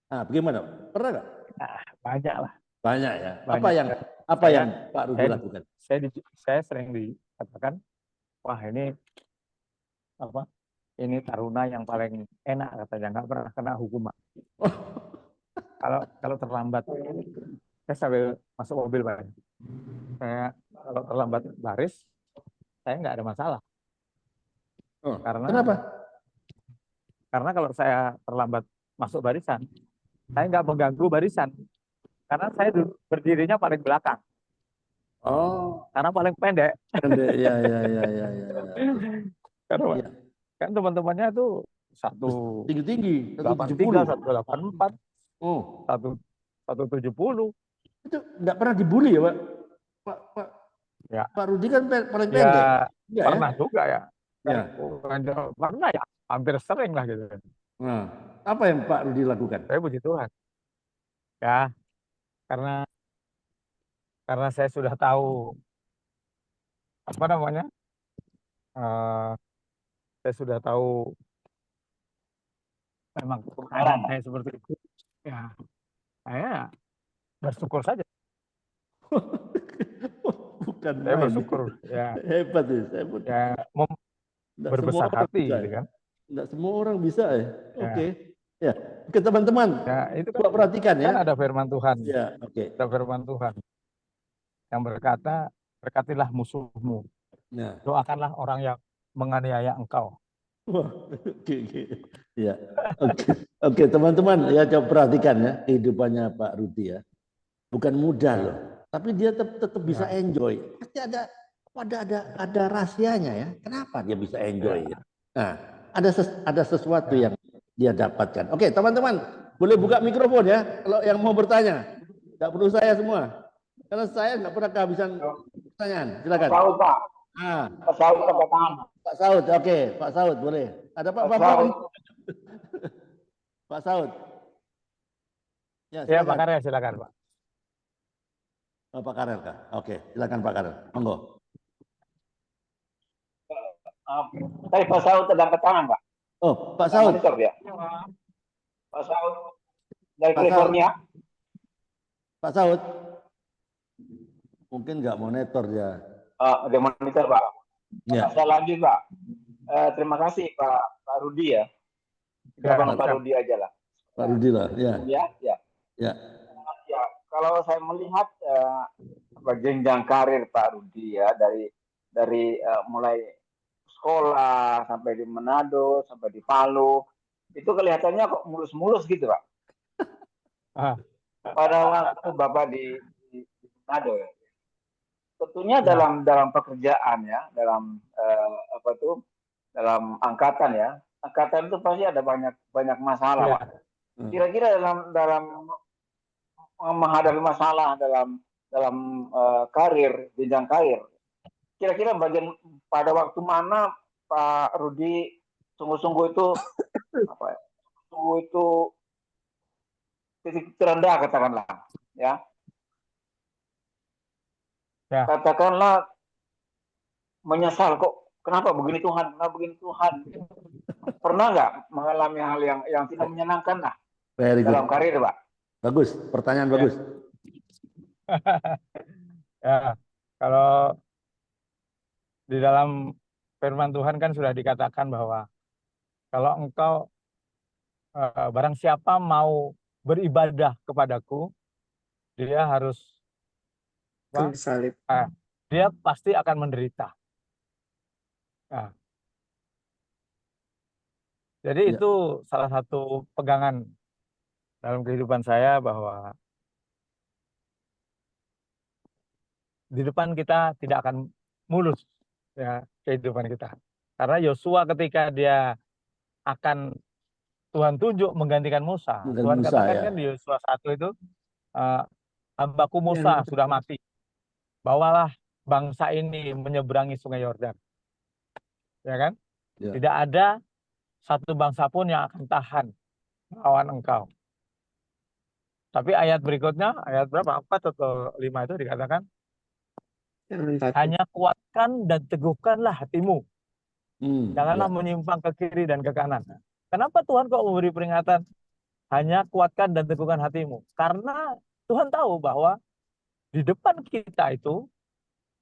Nah, bagaimana? Pernah nggak? Nah, banyak lah. Banyak ya. Banyak. Apa yang Pak Rudi lakukan? Saya sering dikatakan, wah ini ini taruna yang paling enak katanya, nggak pernah kena hukuman. Kalau terlambat, saya sambil masuk mobil Pak. Saya kalau terlambat baris, saya nggak ada masalah. Oh, Karena kenapa? Karena kalau saya terlambat masuk barisan, saya nggak mengganggu barisan. Karena saya berdirinya paling belakang. Oh, Karena paling pendek. pendek. Ya. Karena Ya. kan teman-temannya tuh 183, Tinggi-tinggi, 170. 184, Oh, 170. itu enggak pernah dibully ya, Pak? Pak Ya. Pak Rudi kan paling Ya, pendek. Ya, pernah juga ya. Ya. Pernah ya, hampir sering lah gitu. Nah, apa yang Pak Rudi lakukan? Saya puji Tuhan. Ya, karena saya sudah tahu apa namanya, saya sudah tahu memang keadaan saya seperti itu. Ya, saya bersyukur saja. Bukan Saya main. bersyukur. Ya, Hebat ya. Saya pun ya enggak berbesar semua orang hati, bisa, gitu kan. Enggak semua orang bisa ya. Ya. Oke. Ya. Oke, teman-teman. Ya, itu Coba perhatikan ya. kan ada firman Tuhan. Ya, oke. Ada firman Tuhan yang berkata, berkatilah musuhmu. Nah. Doakanlah orang yang menganiaya engkau. Wah, oke. Ya. Oke, teman-teman, ya coba perhatikan ya kehidupannya Pak Rudi ya. Bukan mudah loh, tapi dia tetap bisa enjoy. Pasti ada rahasianya ya. Kenapa dia bisa enjoy? Ya. Nah, ada sesuatu yang dia dapatkan. Oke, teman-teman, boleh buka mikrofon ya kalau yang mau bertanya. Tidak perlu saya semua. Karena saya nggak pernah kehabisan pertanyaan. Silakan. Saud, Pak. Pak Saud, katakan. Pak Saud, oke, Pak Saud boleh. Ada Pak Bapak? Pak Saud. Ya, Pak Karel, silakan Pak. Oh, Pak Karel kah? Oke, silakan Pak Karel. Monggo. Tadi Pak Saud sedang ke tangan, Pak. Oh, Pak Saud. Ya. Pak Saud dari California. Pak Saud. Mungkin nggak monitor dia. Dia monitor, Pak. Ya. Saya lanjut, Pak. Terima kasih Pak Rudi ya. Kita panggil Pak Rudi aja lah. Pak Rudi lah, ya. Ya. Ya. Ya, kalau saya melihat jenjang karir Pak Rudi ya dari mulai sekolah sampai di Manado sampai di Palu itu kelihatannya kok mulus-mulus gitu Pak. Pada waktu Bapak di Manado ya. Tentunya dalam pekerjaan ya, dalam dalam angkatan ya. Angkatan itu pasti ada banyak masalah, Pak. Kira-kira dalam menghadapi masalah dalam karir, jenjang karir. Kira-kira pada waktu mana Pak Rudi sungguh-sungguh itu titik terendah katakanlah, ya. Katakanlah menyesal kok kenapa begini Tuhan, Pernah nggak mengalami hal yang tidak menyenangkan lah dalam karir, Pak? Bagus, pertanyaan bagus. Ya, kalau di dalam firman Tuhan kan sudah dikatakan bahwa kalau engkau barang siapa mau beribadah kepadaku, dia harus dia pasti akan menderita. Nah, jadi itu salah satu pegangan dalam kehidupan saya bahwa di depan kita tidak akan mulus ya kehidupan kita. Karena Yosua ketika dia akan Tuhan tunjuk menggantikan Musa. Tuhan katakan kan di Yosua 1 itu hambaku Musa sudah mati. Bawalah bangsa ini menyeberangi Sungai Yordan. Ya kan? Ya. Tidak ada satu bangsa pun yang akan tahan melawan engkau. Tapi ayat berikutnya, ayat berapa? 4 atau 5 itu dikatakan hanya kuatkan dan teguhkanlah hatimu. Janganlah menyimpang ke kiri dan ke kanan. Kenapa Tuhan kok memberi peringatan hanya kuatkan dan teguhkan hatimu? Karena Tuhan tahu bahwa di depan kita itu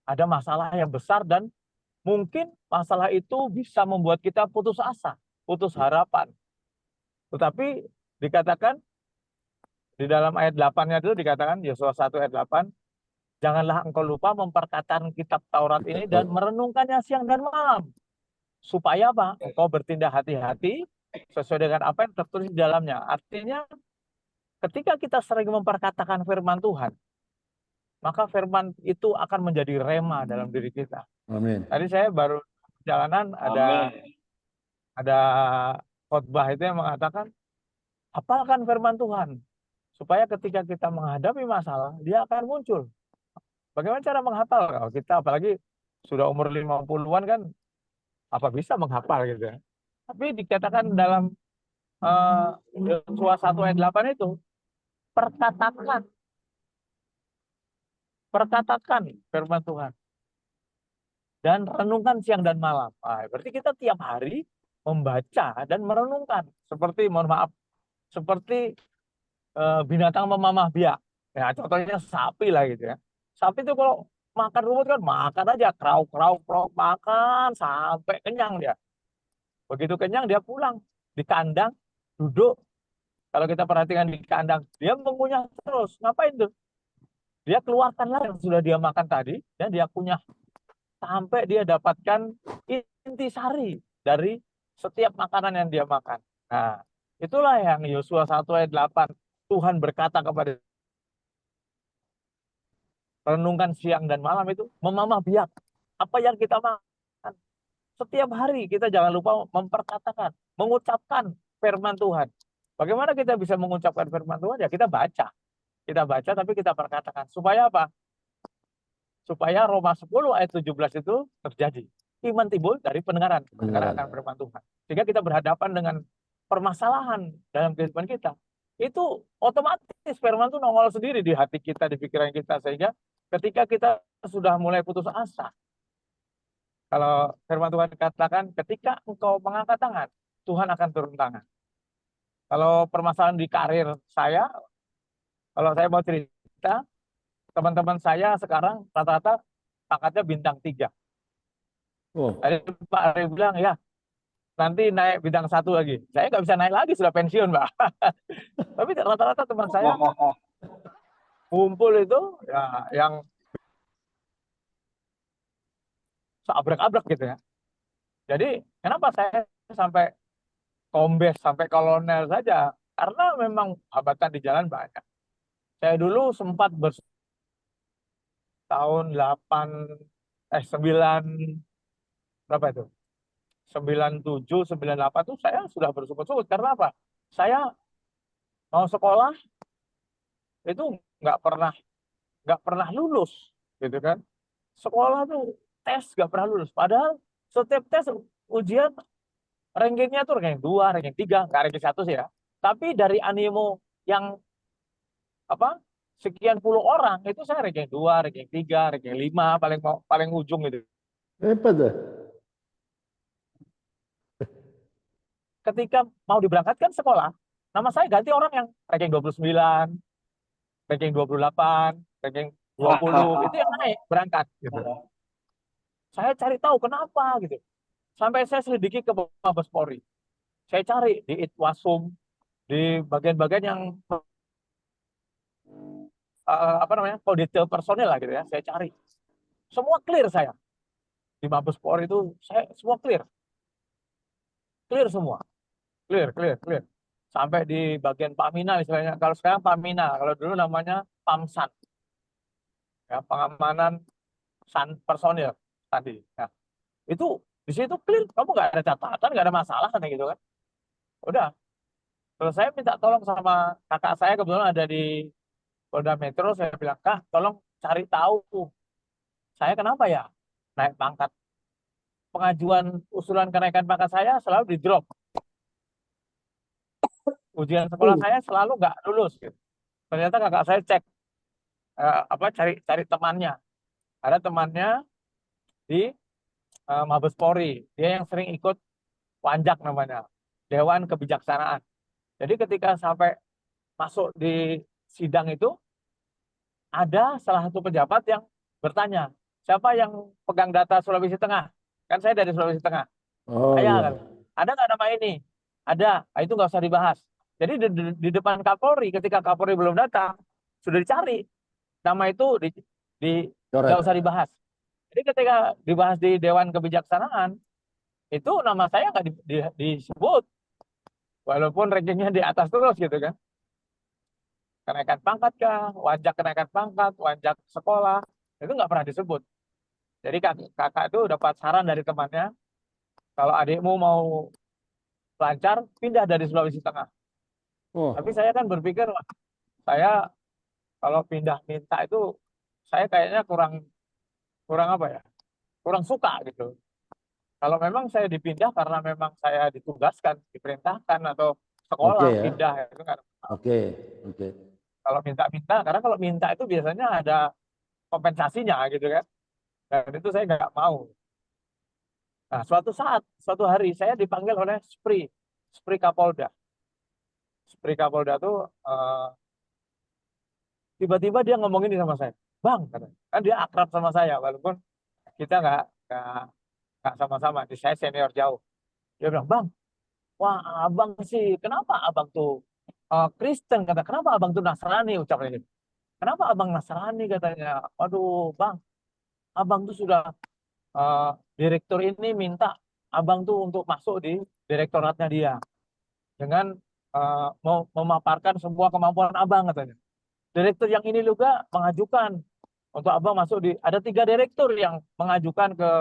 ada masalah yang besar dan mungkin masalah itu bisa membuat kita putus asa. putus harapan. Tetapi dikatakan di dalam ayat 8-nya itu dikatakan, Yosua 1 ayat 8, janganlah engkau lupa memperkatakan kitab Taurat ini dan merenungkannya siang dan malam. Supaya apa? Engkau bertindak hati-hati sesuai dengan apa yang tertulis di dalamnya. Artinya ketika kita sering memperkatakan firman Tuhan, maka firman itu akan menjadi rema dalam diri kita. Amin. Tadi saya baru perjalanan ada khotbah itu yang mengatakan, hafalkan firman Tuhan supaya ketika kita menghadapi masalah, dia akan muncul. Bagaimana cara menghafal? Kalau kita apalagi sudah umur 50-an kan, apa bisa menghafal gitu ya. Tapi dikatakan dalam Yosua 1 ayat 8 itu, perkatakan firman Tuhan dan renungkan siang dan malam. Nah, berarti kita tiap hari membaca dan merenungkan, seperti seperti binatang memamah biak. Ya, contohnya sapi lah gitu ya. Sapi itu kalau makan rumput kan makan aja, krauk makan sampai kenyang dia. Begitu kenyang dia pulang di kandang, duduk. Kalau kita perhatikan di kandang, dia mengunyah terus. Ngapain tuh? Dia keluarkanlah yang sudah dia makan tadi dan dia kunyah sampai dia dapatkan intisari dari setiap makanan yang dia makan. Nah, itulah yang Yosua 1 ayat 8 Tuhan berkata kepada renungkan siang dan malam itu memamah biak apa yang kita makan. Setiap hari kita jangan lupa memperkatakan, mengucapkan firman Tuhan. Bagaimana kita bisa mengucapkan firman Tuhan? Ya kita baca. Kita baca tapi kita perkatakan. Supaya apa? Supaya Roma 10 ayat 17 itu terjadi. Iman timbul dari pendengaran akan firman Tuhan. Sehingga kita berhadapan dengan permasalahan dalam kehidupan kita. Itu otomatis firman itu nongol sendiri di hati kita, di pikiran kita. Sehingga ketika kita sudah mulai putus asa, kalau firman Tuhan katakan, ketika engkau mengangkat tangan, Tuhan akan turun tangan. Kalau permasalahan di karir saya, kalau saya mau cerita, teman-teman saya sekarang rata-rata pangkatnya bintang 3. Oh. Tadi Pak Ari bilang, ya nanti naik bintang 1 lagi. Saya nggak bisa naik lagi, sudah pensiun, Mbak. Tapi rata-rata teman saya kumpul itu ya yang seabrek-abrek gitu ya. Jadi kenapa saya sampai kombes, sampai kolonel saja? Karena memang hambatan di jalan banyak. Saya dulu sempat tahun 9 berapa itu? 97, 98 itu saya sudah bersulut-sulut. Karena apa? Saya mau sekolah itu nggak pernah lulus, gitu kan? Sekolah tuh tes nggak pernah lulus. Padahal setiap tes ujian rankingnya tuh ranking 2, ranking 3, nggak ranking 1 sih ya. Tapi dari animo yang sekian puluh orang itu saya ranking 2, ranking 3, ranking 5 paling ujung gitu. Hebat deh. Ketika mau diberangkatkan sekolah, nama saya ganti orang yang ranking 29, ranking 28, ranking 20, itu yang naik berangkat gitu. Saya cari tahu kenapa gitu. Sampai saya selidiki ke Mabes Polri. Saya cari di Itwasum, di bagian-bagian yang kalau detail personil lah gitu ya, saya cari. Semua clear saya. Di Mabes Polri itu saya semua clear. Clear semua. Clear. Sampai di bagian Pamina istilahnya. Kalau sekarang Pamina, kalau dulu namanya Pamsan. Ya, pengamanan personil tadi. Ya. Itu di situ clear, kamu nggak ada catatan, nggak ada masalah kan gitu kan. Udah. Terus saya minta tolong sama kakak saya, kebetulan ada di Polda Metro, saya bilang, Kak, tolong cari tahu saya kenapa ya naik pangkat. Pengajuan usulan kenaikan pangkat saya selalu di drop. Ujian sekolah saya selalu nggak lulus. Gitu. Ternyata kakak saya cek cari temannya. Ada temannya di Mabes Polri. Dia yang sering ikut Wanjak namanya, Dewan Kebijaksanaan. Jadi ketika sampai masuk di sidang itu, ada salah satu pejabat yang bertanya, siapa yang pegang data Sulawesi Tengah? Kan saya dari Sulawesi Tengah. Oh, saya iya. kan. ada nggak nama ini? Ada. Nah, itu nggak usah dibahas. Jadi di depan Kapolri, ketika Kapolri belum datang, sudah dicari. Nama itu nggak usah dibahas. Jadi ketika dibahas di Dewan Kebijaksanaan, itu nama saya nggak disebut. Walaupun rankingnya di atas terus gitu kan. Kenaikan pangkat kah, wajak kenaikan pangkat, wajak sekolah, itu nggak pernah disebut. Jadi kakak itu dapat saran dari temannya, kalau adikmu mau lancar, pindah dari Sulawesi Tengah. Oh. Tapi saya kan berpikir, saya kalau pindah minta itu, saya kayaknya kurang apa ya, kurang suka gitu. Kalau memang saya dipindah karena memang saya ditugaskan, diperintahkan atau sekolah ya. pindah itu kan. Oke. Kalau minta-minta, karena kalau minta itu biasanya ada kompensasinya gitu kan. Dan itu saya nggak mau. Nah, suatu hari saya dipanggil oleh Spri Kapolda. Spri Kapolda tuh tiba-tiba dia ngomong ini sama saya, Bang, katanya. Kan dia akrab sama saya, walaupun kita nggak sama-sama. Saya senior jauh. Dia bilang, Bang, wah abang sih, kenapa abang tuh Kristen, kata, kenapa abang tuh Nasrani, ucapnya gitu. Kenapa abang Nasrani, katanya. Waduh, Bang, abang tuh sudah direktur ini minta abang tuh untuk masuk di direktoratnya dia dengan mau memaparkan semua kemampuan abang, katanya. Direktur yang ini juga mengajukan untuk abang masuk ada 3 direktur yang mengajukan ke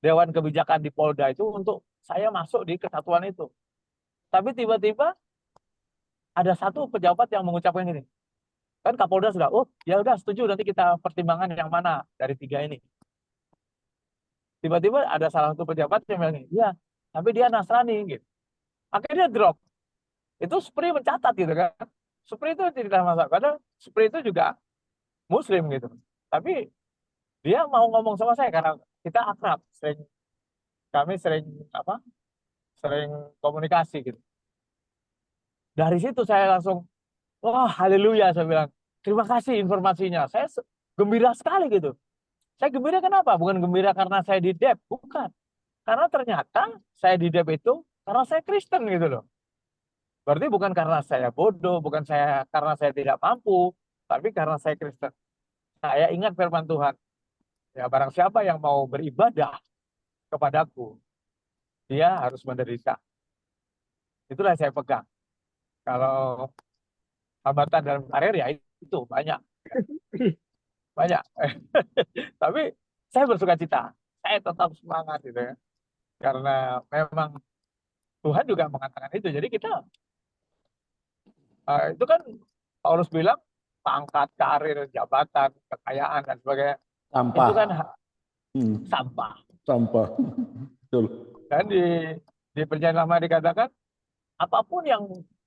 Dewan Kebijakan di Polda itu untuk saya masuk di kesatuan itu. Tapi tiba-tiba ada satu pejabat yang mengucapkan ini. Kan Kapolda sudah, oh ya udah setuju, nanti kita pertimbangan yang mana dari 3 ini. Tiba-tiba ada salah satu pejabat yang bilang, iya, tapi dia Nasrani gitu. Akhirnya drop. Itu Spri mencatat gitu kan. Spri itu tidak masalah. Padahal Spri itu juga Muslim gitu. Tapi dia mau ngomong sama saya karena kita akrab, kami sering komunikasi gitu. Dari situ saya langsung, wah haleluya, saya bilang, terima kasih informasinya. Saya gembira sekali gitu. Saya gembira kenapa? Bukan gembira karena saya di DEP, bukan. Karena ternyata saya di DEP itu karena saya Kristen gitu loh. Berarti bukan karena saya bodoh, bukan karena saya tidak mampu, tapi karena saya Kristen. Saya ingat firman Tuhan. Ya, barang siapa yang mau beribadah kepadaku, dia harus menderita. Itulah yang saya pegang. Kalau hambatan dalam karir ya itu banyak. Banyak. Tapi saya bersuka cita. Saya tetap semangat gitu ya. Karena memang Tuhan juga mengatakan itu. Jadi kita itu kan Paulus bilang pangkat, karir, jabatan, kekayaan dan sebagainya. Sampah. Itu kan sampah. Sampah. Betul. Dan di Perjanjian Lama dikatakan apapun yang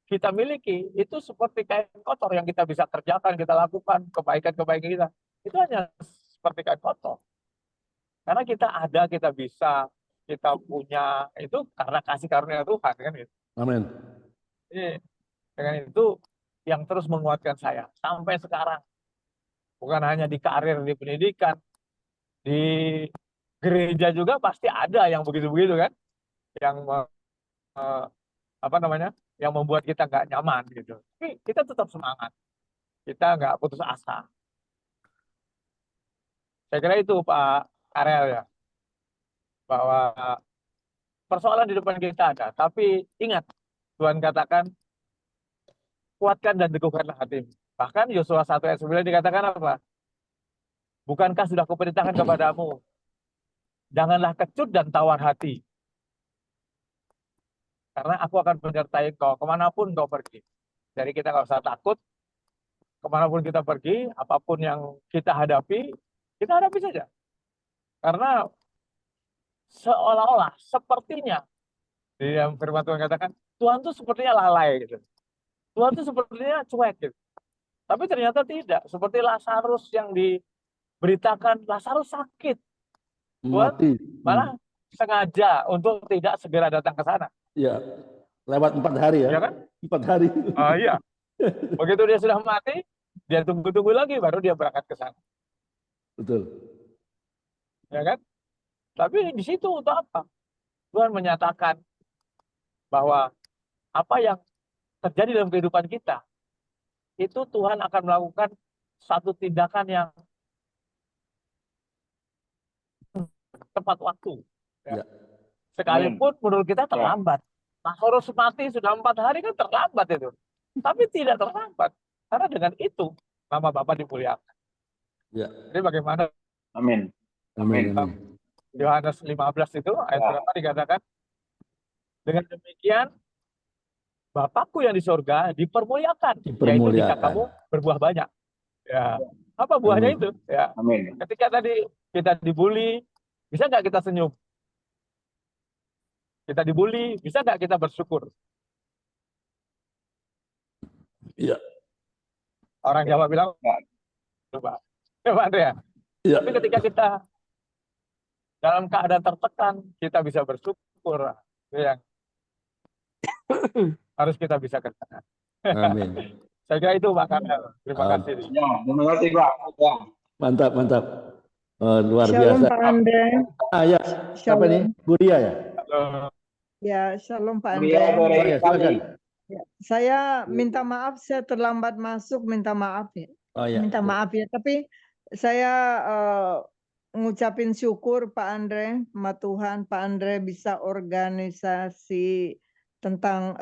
kita miliki itu seperti kain kotor yang kita bisa kerjakan, kita lakukan kebaikan-kebaikan kita. Itu hanya seperti kain kotor. Karena kita ada, kita bisa, kita punya, itu karena kasih karunia Tuhan kan gitu. Amin. Jadi dengan itu yang terus menguatkan saya sampai sekarang. Bukan hanya di karir, di pendidikan, di gereja juga pasti ada yang begitu-begitu kan, yang yang membuat kita nggak nyaman gitu. Tapi kita tetap semangat, kita nggak putus asa. Saya kira itu Pak Karel ya, bahwa persoalan di depan kita ada, tapi ingat Tuhan katakan kuatkan dan teguhkanlah hatimu. Bahkan Yosua 1 ayat 9 dikatakan apa? Bukankah sudah kuperintahkan kepadamu, janganlah kecut dan tawar hati, karena aku akan menyertai kau kemanapun kau pergi. Jadi kita nggak usah takut, kemanapun kita pergi, apapun yang kita hadapi saja. Karena seolah-olah, sepertinya, di dalam firman Tuhan katakan, Tuhan tuh sepertinya lalai gitu. Tuhan tuh sepertinya cuek gitu. Tapi ternyata tidak. Seperti Lazarus yang diberitakan, Lazarus sakit. Tuhan malah sengaja untuk tidak segera datang ke sana. Iya, lewat 4 hari ya. Iya kan? 4 hari. Oh iya. Begitu dia sudah mati, dia tunggu-tunggu lagi, baru dia berangkat ke sana. Betul. Ya kan? Tapi di situ untuk apa? Tuhan menyatakan bahwa apa yang terjadi dalam kehidupan kita, itu Tuhan akan melakukan satu tindakan yang tepat waktu. Ya. Ya. Sekalipun menurut kita terlambat. Lazarus mati sudah 4 hari kan terlambat itu. Tapi tidak terlambat. Karena dengan itu nama Bapa dimuliakan. Ya. Jadi bagaimana? Amin. Amin. Amin. Yohanes 15 itu ayat berapa dikatakan? Dengan demikian Bapakku yang di surga dipermuliakan. Yaitu jika kamu berbuah banyak. Ya. Apa buahnya itu? Ya. Amin. Ketika tadi kita dibully, bisa nggak kita senyum? Kita dibully, bisa nggak kita bersyukur? Iya. Orang Jawa bilang, coba. Coba Andrea. Ya. Tapi ketika kita dalam keadaan tertekan, kita bisa bersyukur. Itu yang harus kita bisa kerjakan. Amin. Saya kira itu Pak Karel. Terima kasih. Ya, terima kasih Pak. Ya. Mantap, mantap. Luar Shalom, biasa. Pak Andre. Ya, siapa nih? Bu Ria ya? Halo. Ya, shalom Pak Ria Andre. dari Ya, silakan. Ya, saya minta maaf, saya terlambat masuk, minta maaf ya. Ya. Minta maaf ya, tapi saya ngucapin syukur Pak Andre, sama Tuhan, Pak Andre bisa organisasi tentang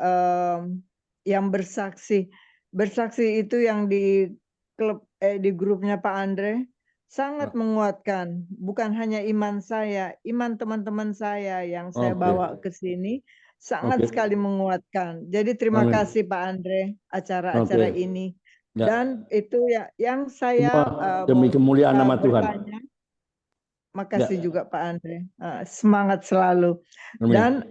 yang bersaksi. Bersaksi itu yang di klub di grupnya Pak Andre sangat menguatkan. Bukan hanya iman saya, iman teman-teman saya yang saya bawa ke sini sangat sekali menguatkan. Jadi terima kasih Pak Andre acara-acara ini. Ya. Dan itu ya yang saya demi kemuliaan nama Tuhan. Makasih juga Pak Andre. Semangat selalu. Amin. Dan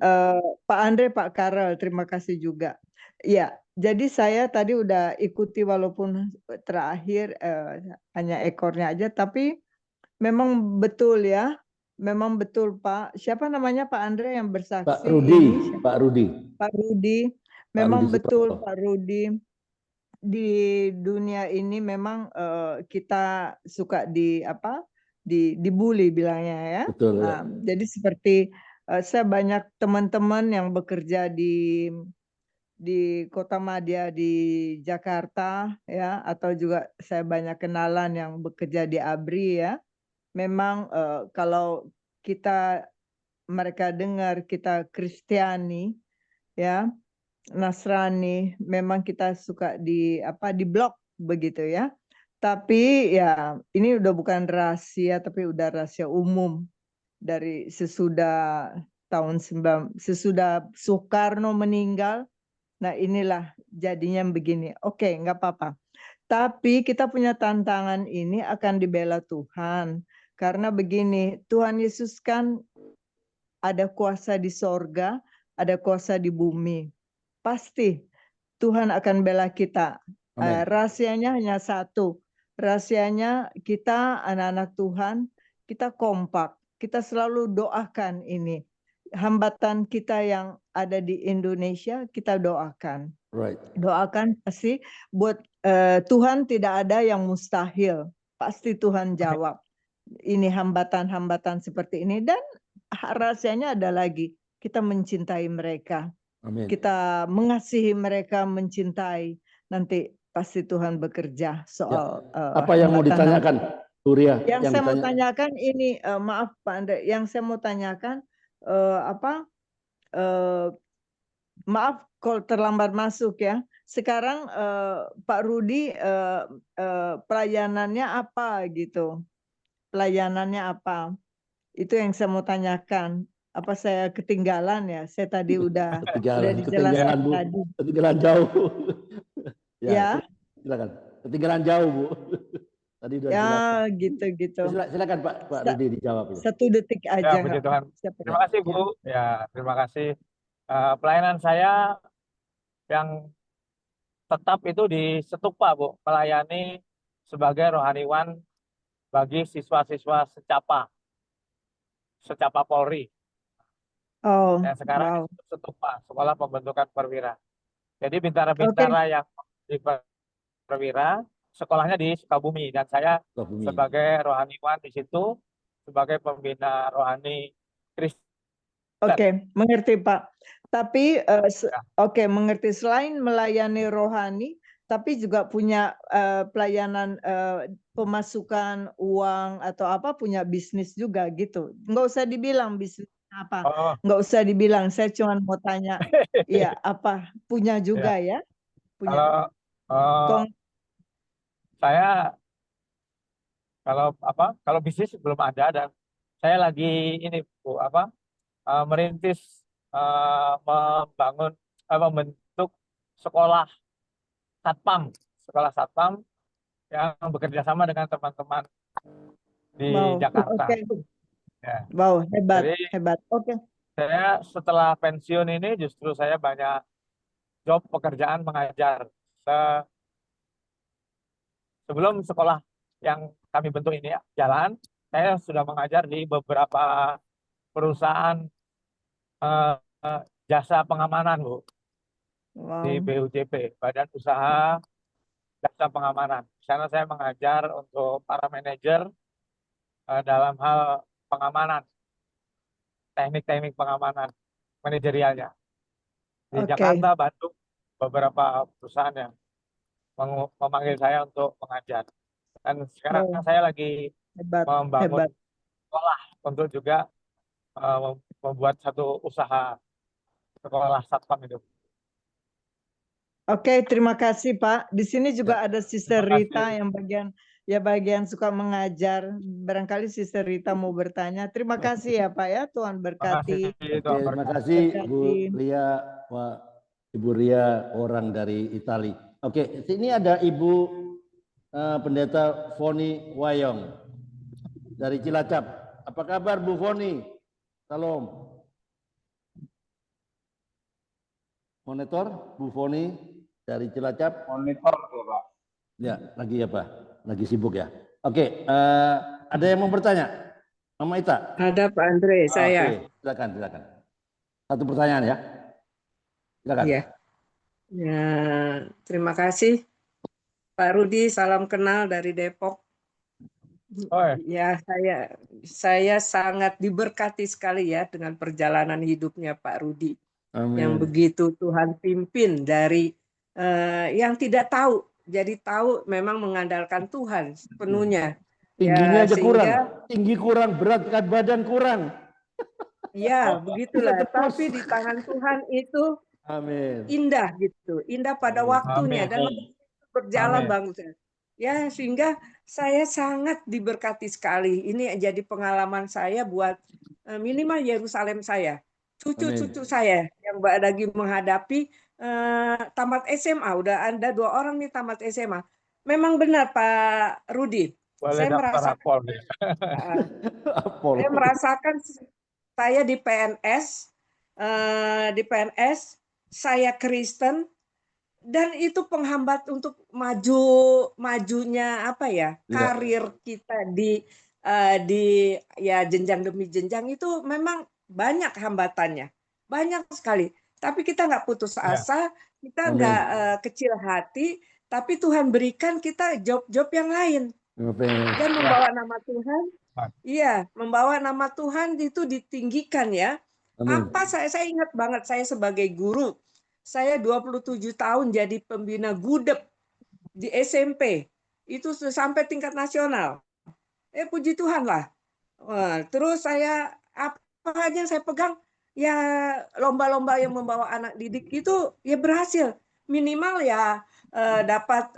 Pak Andre, Pak Karel, terima kasih juga. Ya, jadi saya tadi udah ikuti walaupun terakhir hanya ekornya aja, tapi memang betul ya. Memang betul Pak. Siapa namanya Pak Andre yang bersaksi? Pak Rudi. Pak Rudi. Pak Rudi. Memang betul Pak Rudi. Di dunia ini memang kita suka dibully bilangnya ya. Betul, ya. Jadi seperti saya banyak teman-teman yang bekerja di Kota Madya di Jakarta ya, atau juga saya banyak kenalan yang bekerja di ABRI ya. Memang kalau mereka dengar kita Kristiani ya, Nasrani, memang kita suka di blok begitu ya. Tapi ya ini udah bukan rahasia, tapi udah rahasia umum dari sesudah Soekarno meninggal. Nah inilah jadinya begini. Oke, nggak apa-apa. Tapi kita punya tantangan ini akan dibela Tuhan. Karena begini, Tuhan Yesus kan ada kuasa di sorga, ada kuasa di bumi. Pasti Tuhan akan bela kita. Rahasianya hanya satu. Rahasianya kita anak-anak Tuhan, kita kompak. Kita selalu doakan ini. Hambatan kita yang ada di Indonesia, kita doakan. Right. Doakan pasti buat Tuhan tidak ada yang mustahil. Pasti Tuhan jawab. Ini hambatan-hambatan seperti ini. Dan rahasianya ada lagi. Kita mencintai mereka. Amin. Kita mengasihi mereka, mencintai. Nanti pasti Tuhan bekerja soal apa yang mau ditanyakan, Surya? Yang saya mau tanyakan ini, maaf Pak Andre, yang saya mau tanyakan maaf kalau terlambat masuk ya. Sekarang Pak Rudi pelayanannya apa gitu? Pelayanannya apa? Itu yang saya mau tanyakan. Apa saya ketinggalan ya? Saya tadi udah dijelaskan tadi. Ketinggalan jauh. Ya. Silakan. Ketinggalan jauh, Bu. Tadi udah jelaskan. Gitu. Silakan Pak Rudi dijawab. 1 detik aja. Ya, puji Tuhan. Terima kasih Bu. Ya, terima kasih. Pelayanan saya yang tetap itu di Setupa, Bu. Melayani sebagai rohaniwan bagi siswa-siswa secapa Polri. Yang sekarang Setupa, Sekolah Pembentukan Perwira. Jadi bintara-bintara yang di Perwira, sekolahnya di Sukabumi, dan saya sebagai rohaniwan di situ, sebagai pembina rohani Kristen Oke, mengerti Pak. Tapi oke, mengerti. Selain melayani rohani, tapi juga punya pelayanan pemasukan uang atau apa, punya bisnis juga gitu. Nggak usah dibilang bisnis apa, nggak usah dibilang. Saya cuma mau tanya, ya apa punya juga ya? Punya. Saya kalau bisnis belum ada, dan saya lagi ini Bu, merintis membentuk sekolah satpam yang bekerja sama dengan teman-teman di Jakarta. Ya. Wow, hebat, Jadi, hebat. Oke. Saya setelah pensiun ini justru saya banyak job pekerjaan mengajar. Sebelum sekolah yang kami bentuk ini jalan, saya sudah mengajar di beberapa perusahaan jasa pengamanan, Bu. Di BUJP, Badan Usaha Jasa Pengamanan. Di sana saya mengajar untuk para manajer dalam hal pengamanan, teknik-teknik pengamanan manajerialnya. Di Jakarta, Bandung, beberapa perusahaan yang memanggil saya untuk mengajar. Dan sekarang saya lagi membangun sekolah untuk juga membuat satu usaha sekolah satpam itu. Oke, terima kasih Pak. Di sini juga ada Sister Rita yang bagian suka mengajar. Barangkali Sister Rita mau bertanya. Terima kasih ya Pak ya, Tuhan berkati. Terima kasih Bu Ria, Ibu Ria orang dari Itali. Oke, sini ada Ibu Pendeta Foni Wayong dari Cilacap. Apa kabar Bu Foni? Salam. Monitor Bu Foni dari Cilacap. Monitor ya Pak. Ya, lagi ya Pak. Lagi sibuk ya. Oke, ada yang mau bertanya? Mama Ita? Ada Pak Andre, saya. Oke, silakan. Satu pertanyaan ya. Silakan. Iya. Ya, terima kasih Pak Rudi, salam kenal dari Depok. Ya, saya sangat diberkati sekali ya dengan perjalanan hidupnya Pak Rudi. Amin. Yang begitu Tuhan pimpin dari yang tidak tahu jadi tahu, memang mengandalkan Tuhan sepenuhnya. Tingginya aja kurang, tinggi kurang, berat badan kurang. Ya, begitulah. Tapi di tangan Tuhan itu indah gitu, indah pada waktunya dan berjalan bagus. Ya, sehingga saya sangat diberkati sekali. Ini jadi pengalaman saya buat minimal Yerusalem saya, cucu-cucu saya yang lagi menghadapi tamat SMA. Udah ada 2 orang nih tamat SMA. Memang benar Pak Rudi. Saya merasakan saya di PNS, saya Kristen, dan itu penghambat untuk majunya karir kita di ya jenjang demi jenjang itu memang banyak hambatannya, banyak sekali. Tapi kita nggak putus asa, kita nggak kecil hati, tapi Tuhan berikan kita job-job yang lain dan membawa nama Tuhan. Iya, membawa nama Tuhan itu ditinggikan ya. Apa saya ingat banget, saya sebagai guru, saya 27 tahun jadi pembina gudep di SMP. Itu sampai tingkat nasional. Puji Tuhan lah. Terus saya apa aja yang saya pegang, ya lomba-lomba yang membawa anak didik itu ya berhasil. Minimal ya dapat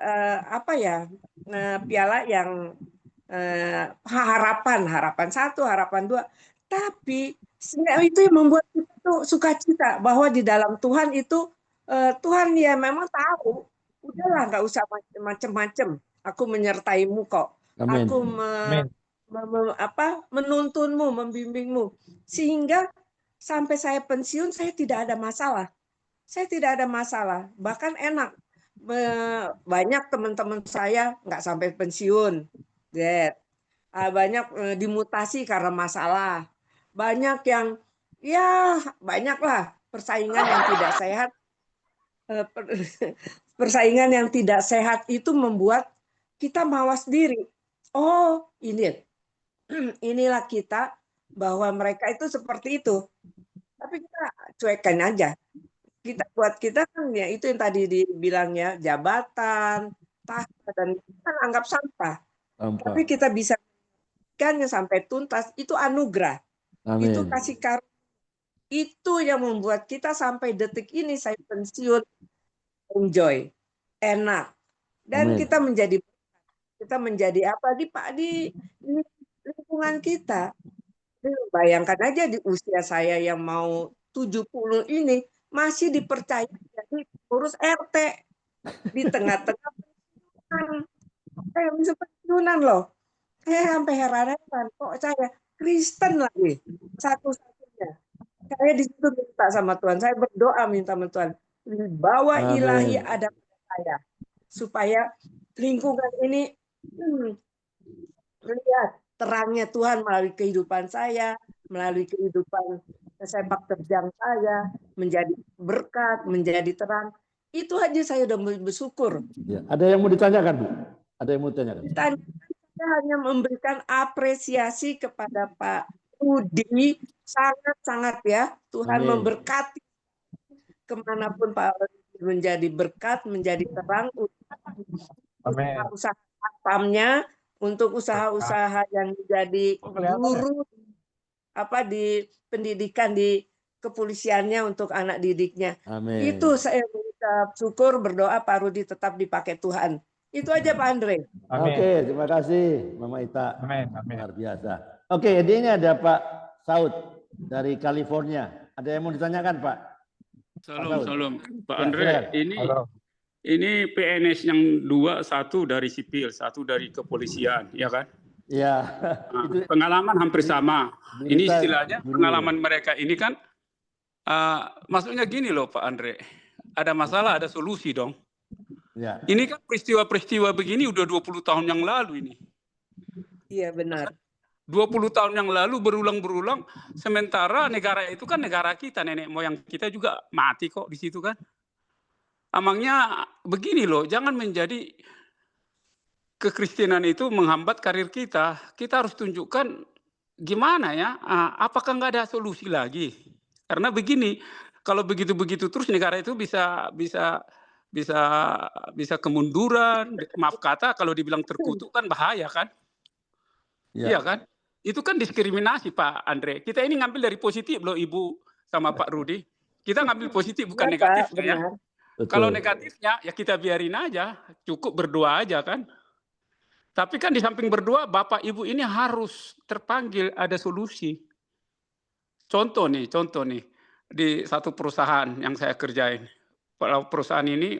piala yang harapan 1, harapan 2. Tapi itu yang membuat kita tuh sukacita bahwa di dalam Tuhan itu Tuhan ya memang tahu, udahlah nggak usah macem-macem, aku menyertaimu kok. Amin. Aku menuntunmu, membimbingmu, sehingga sampai saya pensiun saya tidak ada masalah. Bahkan enak. Banyak teman-teman saya nggak sampai pensiun, banyak dimutasi karena masalah, banyak yang ya banyaklah persaingan yang tidak sehat. Persaingan yang tidak sehat itu membuat kita mawas diri. Oh, inilah kita, bahwa mereka itu seperti itu. tapi kita cuekan aja. Buat kita kan ya itu yang tadi dibilangnya jabatan, tahta, dan kita anggap sampah. Tapi kita bisa kan sampai tuntas, itu anugerah. Amin. Itu kasih karunia. Itu yang membuat kita sampai detik ini saya pensiun enjoy, enak. Dan Amin. kita menjadi apa di lingkungan kita. Bayangkan aja di usia saya yang mau 70 ini masih dipercaya jadi urus RT di tengah-tengah pensiunan loh. Saya sampai heran-heran kok saya Kristen lagi satu-satunya. Saya di situ minta sama Tuhan, saya berdoa minta sama Tuhan, bawa ilahi ada pada saya supaya lingkungan ini lihat terangnya Tuhan melalui kehidupan saya, melalui kehidupan sepak terjang saya, menjadi berkat, menjadi terang. Itu aja saya udah bersyukur. Ya, ada yang mau ditanyakan, Bu? Ada yang mau ditanyakan? Saya hanya memberikan apresiasi kepada Pak Rudi, sangat-sangat ya. Tuhan memberkati kemanapun Pak Rudi menjadi berkat, menjadi terang untuk usaha asamnya, untuk usaha-usaha yang menjadi guru di pendidikan di kepolisiannya untuk anak didiknya. Amin. Itu saya mengucap syukur, berdoa Pak Rudi tetap dipakai Tuhan. Itu aja Pak Andre. Oke, terima kasih Mama Ita. Amin. Luar biasa. Oke, ini ada Pak Saud dari California. Ada yang mau ditanyakan, Pak? Salam. Pak Andre, ini PNS yang 2, 1 dari sipil, 1 dari kepolisian, ya kan? Iya. Nah, pengalaman hampir sama. Ini istilahnya pengalaman mereka ini kan, maksudnya gini loh Pak Andre, ada masalah, ada solusi dong. Ya. Ini kan peristiwa-peristiwa begini udah 20 tahun yang lalu ini. Iya benar. 20 tahun yang lalu berulang-berulang, sementara negara itu kan negara kita, nenek moyang kita juga mati kok di situ kan. Emangnya begini loh, jangan menjadi kekristenan itu menghambat karir kita. Kita harus tunjukkan gimana ya, apakah nggak ada solusi lagi? Karena begini, kalau begitu-begitu terus negara itu bisa kemunduran. Maaf kata, kalau dibilang terkutuk kan bahaya kan? Iya kan? Itu kan diskriminasi Pak Andre. Kita ini ngambil dari positif loh Ibu sama Pak Rudi. Kita ngambil positif bukan negatifnya ya. Kalau negatifnya ya kita biarin aja, cukup berdoa aja kan. Tapi kan di samping berdoa, Bapak Ibu ini harus terpanggil ada solusi. Contoh nih, di satu perusahaan yang saya kerjain. Perusahaan ini,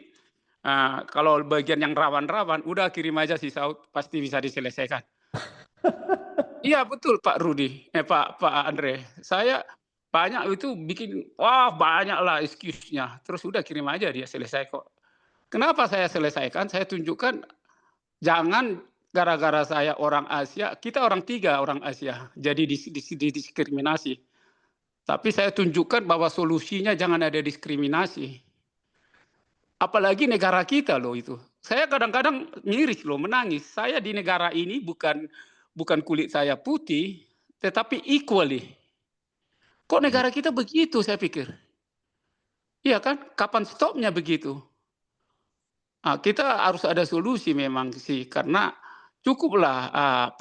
kalau bagian yang rawan-rawan, udah kirim aja si Saud, pasti bisa diselesaikan. Iya betul Pak Rudi, Pak Andre. Saya banyak itu bikin, banyak lah excuse-nya. Terus udah kirim aja dia selesai kok. Kenapa saya selesaikan? Saya tunjukkan, jangan gara-gara saya orang Asia, kita orang 3 orang Asia, jadi diskriminasi. Tapi saya tunjukkan bahwa solusinya jangan ada diskriminasi. Apalagi negara kita loh itu. Saya kadang-kadang miris loh, menangis. Saya di negara ini bukan kulit saya putih, tetapi equally. Kok negara kita begitu saya pikir? Iya kan? Kapan stopnya begitu? Kita harus ada solusi memang sih, karena cukuplah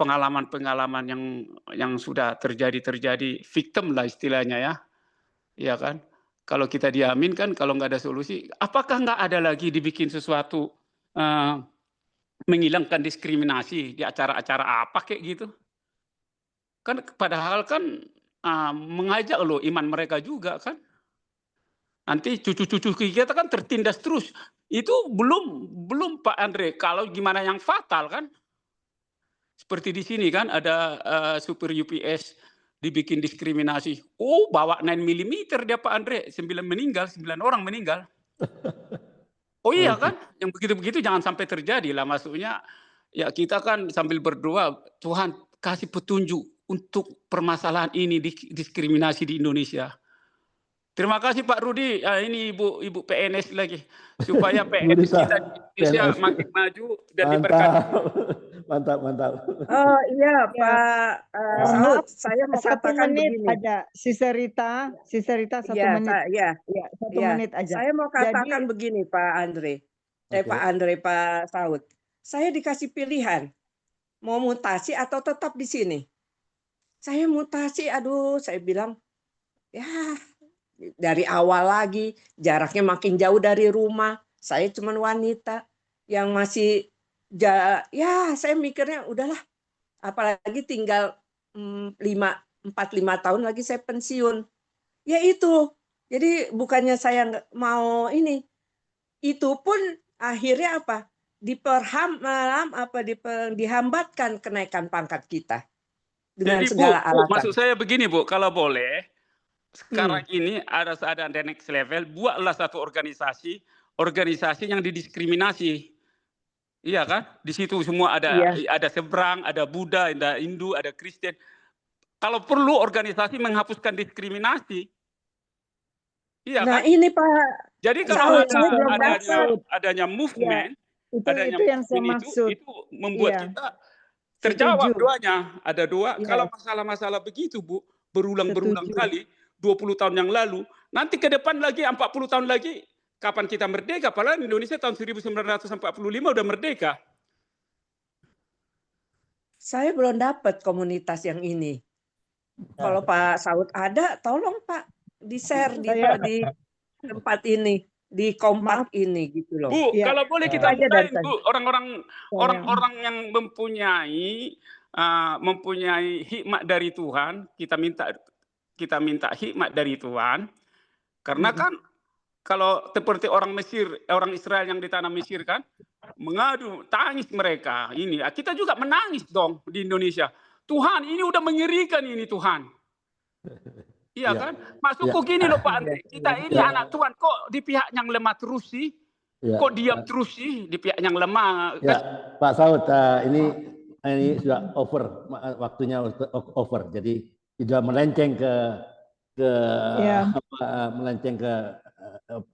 pengalaman-pengalaman yang sudah terjadi victim lah istilahnya ya. Iya kan? Kalau kita diamin kan kalau nggak ada solusi, apakah nggak ada lagi dibikin sesuatu menghilangkan diskriminasi di acara-acara apa kayak gitu? Kan padahal kan mengajak loh iman mereka juga kan. Nanti cucu-cucu kita kan tertindas terus. Itu belum Pak Andre, kalau gimana yang fatal kan? Seperti di sini kan ada supir UPS dibikin diskriminasi. Bawa 9 mm dia Pak Andre, 9 orang meninggal. Oh iya kan? Yang begitu-begitu jangan sampai terjadi lah, maksudnya ya kita kan sambil berdoa, Tuhan kasih petunjuk untuk permasalahan ini, diskriminasi di Indonesia. Terima kasih Pak Rudi. Ini Ibu PNS lagi. Supaya PNS kita di Indonesia PNS. makin maju dan Mantap, diberkati. mantap, mantap. Oh iya Ya, Pak Saud, saya mau 1 katakan menit begini. aja, Siserita 1 Iya, menit. ya, Ya, 1 ya. menit aja. Saya mau katakan Jadi, begini Pak Andre. Pak Andre, Pak Saud. Saya dikasih pilihan mau mutasi atau tetap di sini. Saya mutasi, aduh, saya bilang ya dari awal lagi, jaraknya makin jauh dari rumah. Saya cuma wanita yang masih ya saya mikirnya udahlah, apalagi tinggal 4-5 tahun lagi saya pensiun. Ya itu. Jadi bukannya saya nggak mau ini. Itu pun akhirnya apa? Dihambatkan kenaikan pangkat kita dengan Jadi segala Bu, alasan. maksud saya begini Bu, kalau boleh, sekarang ini ada next level, buatlah satu organisasi yang didiskriminasi. Iya kan? Di situ semua ada seberang, ada Buddha, ada Hindu, ada Kristen. Kalau perlu organisasi menghapuskan diskriminasi. Iya Nah, kan? ini Pak. Jadi kalau saya belum adanya movement, itu yang saya maksud. itu membuat Iya. kita terjawab Setuju. doanya. Ada dua. Iya. Kalau masalah-masalah begitu Bu, berulang-berulang Setuju. kali, 20 tahun yang lalu, nanti ke depan lagi 40 tahun lagi, kapan kita merdeka? Padahal Indonesia tahun 1945 udah merdeka. Saya belum dapat komunitas yang ini. Kalau Pak Saud ada, tolong Pak di-share di tempat ini, di Kompak ini gitu loh. Bu, Ya. kalau boleh kita aja mulai dari Bu, orang-orang yang mempunyai hikmat dari Tuhan, kita minta hikmat dari Tuhan. Karena kan kalau seperti orang Israel yang di tanah Mesir kan, mengadu, tangis mereka. Ini kita juga menangis dong di Indonesia. Tuhan, ini udah mengerikan ini Tuhan. Iya kan? Masukku gini loh Pak Andre. Kita ini anak Tuhan, kok di pihak yang lemah terus sih? Kok diam terus sih di pihak yang lemah? Ya, Pak Saud, ini sudah waktunya over. Jadi sudah melenceng ke melenceng ke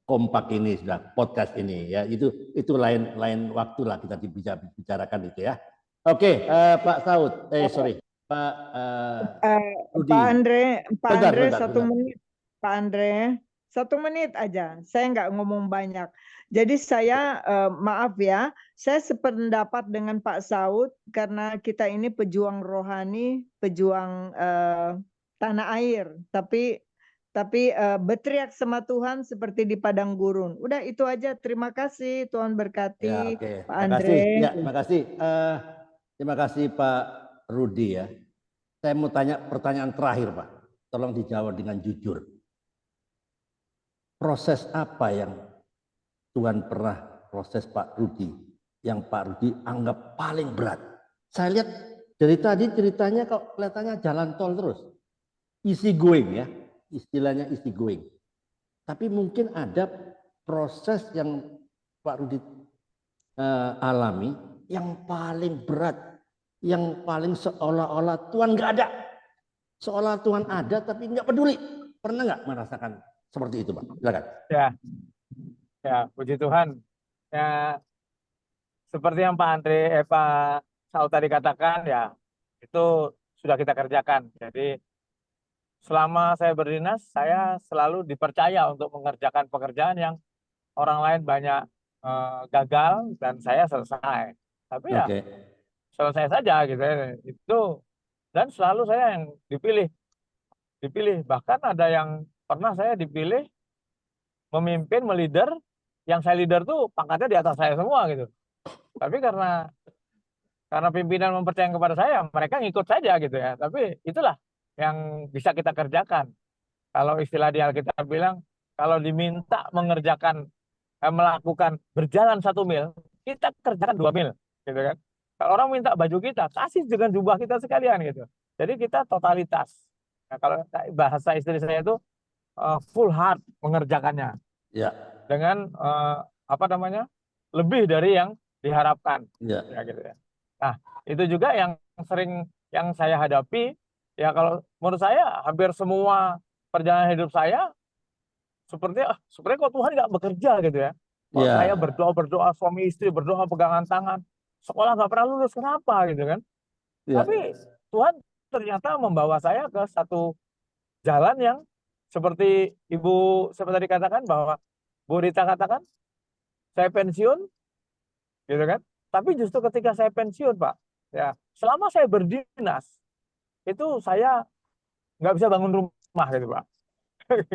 Kompak ini, sudah podcast ini ya. Itu lain waktu lah kita bicarakan itu ya. Oke, Pak Saud, sorry. Pak Andre, bentar. 1 menit. Pak Andre, 1 menit aja. Saya nggak ngomong banyak. Jadi saya maaf ya, saya sependapat dengan Pak Saud karena kita ini pejuang rohani, pejuang tanah air. Tapi berteriak sama Tuhan seperti di padang gurun. Udah itu aja. Terima kasih. Tuhan berkati. Ya, Pak Andre. Terima kasih. Terima kasih Pak Rudi ya. Saya mau tanya pertanyaan terakhir Pak. Tolong dijawab dengan jujur. Proses apa yang Tuhan pernah proses Pak Rudi, yang Pak Rudi anggap paling berat? Saya lihat dari tadi ceritanya kok kelihatannya jalan tol terus. Easy going ya, istilahnya easy going. Tapi mungkin ada proses yang Pak Rudi alami yang paling berat, yang paling seolah-olah Tuhan nggak ada. Seolah Tuhan ada tapi nggak peduli. Pernah nggak merasakan seperti itu Pak? Silakan. Ya, puji Tuhan. Ya, seperti yang Pak Saud tadi katakan ya, itu sudah kita kerjakan. Jadi selama saya berdinas, saya selalu dipercaya untuk mengerjakan pekerjaan yang orang lain banyak gagal dan saya selesai. Tapi ya selesai saja gitu ya. Itu dan selalu saya yang dipilih. Bahkan ada yang pernah saya dipilih memimpin, melider, yang saya leader tuh pangkatnya di atas saya semua gitu. Tapi karena pimpinan mempercayakan kepada saya, mereka ngikut saja gitu ya. Tapi itulah yang bisa kita kerjakan. Kalau istilah di Alkitab bilang, kalau diminta melakukan berjalan 1 mil, kita kerjakan 2 mil, gitu kan? Kalau orang minta baju kita, kasih dengan jubah kita sekalian gitu. Jadi kita totalitas. Nah, kalau bahasa istri saya itu full heart mengerjakannya. Ya. Dengan lebih dari yang diharapkan. Ya. Ya, gitu ya. Nah, itu juga yang sering yang saya hadapi. Ya kalau menurut saya hampir semua perjalanan hidup saya sepertinya kok Tuhan nggak bekerja gitu ya. Kok saya berdoa suami istri berdoa pegangan tangan, sekolah nggak pernah lulus, kenapa gitu kan? Tapi Tuhan ternyata membawa saya ke satu jalan yang seperti Ibu seperti tadi katakan, bahwa Bu Rita katakan, saya pensiun, gitu kan? Tapi justru ketika saya pensiun, Pak, ya selama saya berdinas, itu saya nggak bisa bangun rumah gitu, Pak.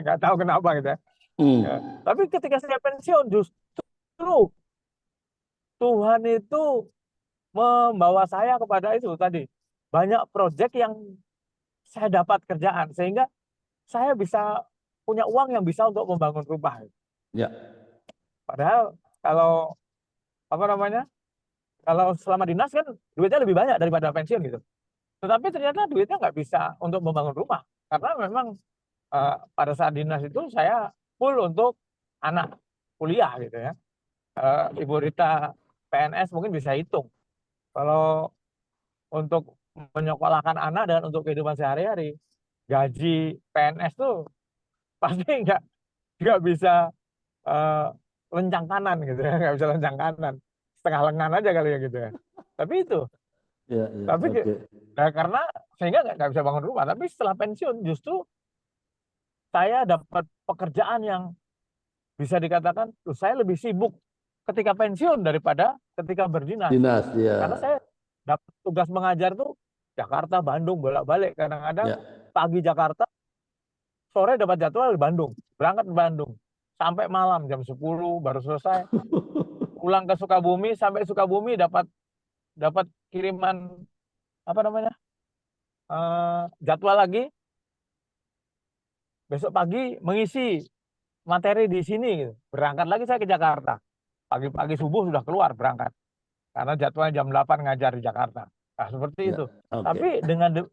Nggak tahu kenapa gitu ya. Ya. Tapi ketika saya pensiun, justru Tuhan itu membawa saya kepada itu tadi. Banyak proyek yang saya dapat kerjaan, sehingga saya bisa punya uang yang bisa untuk membangun rumah. Ya. Padahal kalau kalau selama dinas kan duitnya lebih banyak daripada pensiun gitu. Tetapi ternyata duitnya nggak bisa untuk membangun rumah, karena memang pada saat dinas itu saya full untuk anak kuliah gitu ya. Ibu Rita PNS mungkin bisa hitung. Kalau untuk menyekolahkan anak dan untuk kehidupan sehari-hari, gaji PNS tuh pasti nggak bisa lencang kanan gitu ya, nggak bisa lencang kanan, setengah lengan aja kali ya gitu ya. Tapi itu, tapi nah, karena sehingga nggak bisa bangun rumah. Tapi setelah pensiun justru saya dapat pekerjaan yang bisa dikatakan saya lebih sibuk ketika pensiun daripada ketika berdinas. Karena saya dapat tugas mengajar tuh Jakarta, Bandung, bolak-balik. Kadang-kadang pagi Jakarta, sore dapat jadwal di Bandung, berangkat ke Bandung sampai malam jam 10 baru selesai. Pulang ke Sukabumi, sampai Sukabumi dapat kiriman jadwal lagi. Besok pagi mengisi materi di sini gitu. Berangkat lagi saya ke Jakarta. Pagi-pagi subuh sudah keluar berangkat. Karena jadwalnya jam 8 ngajar di Jakarta. Nah, seperti itu. Tapi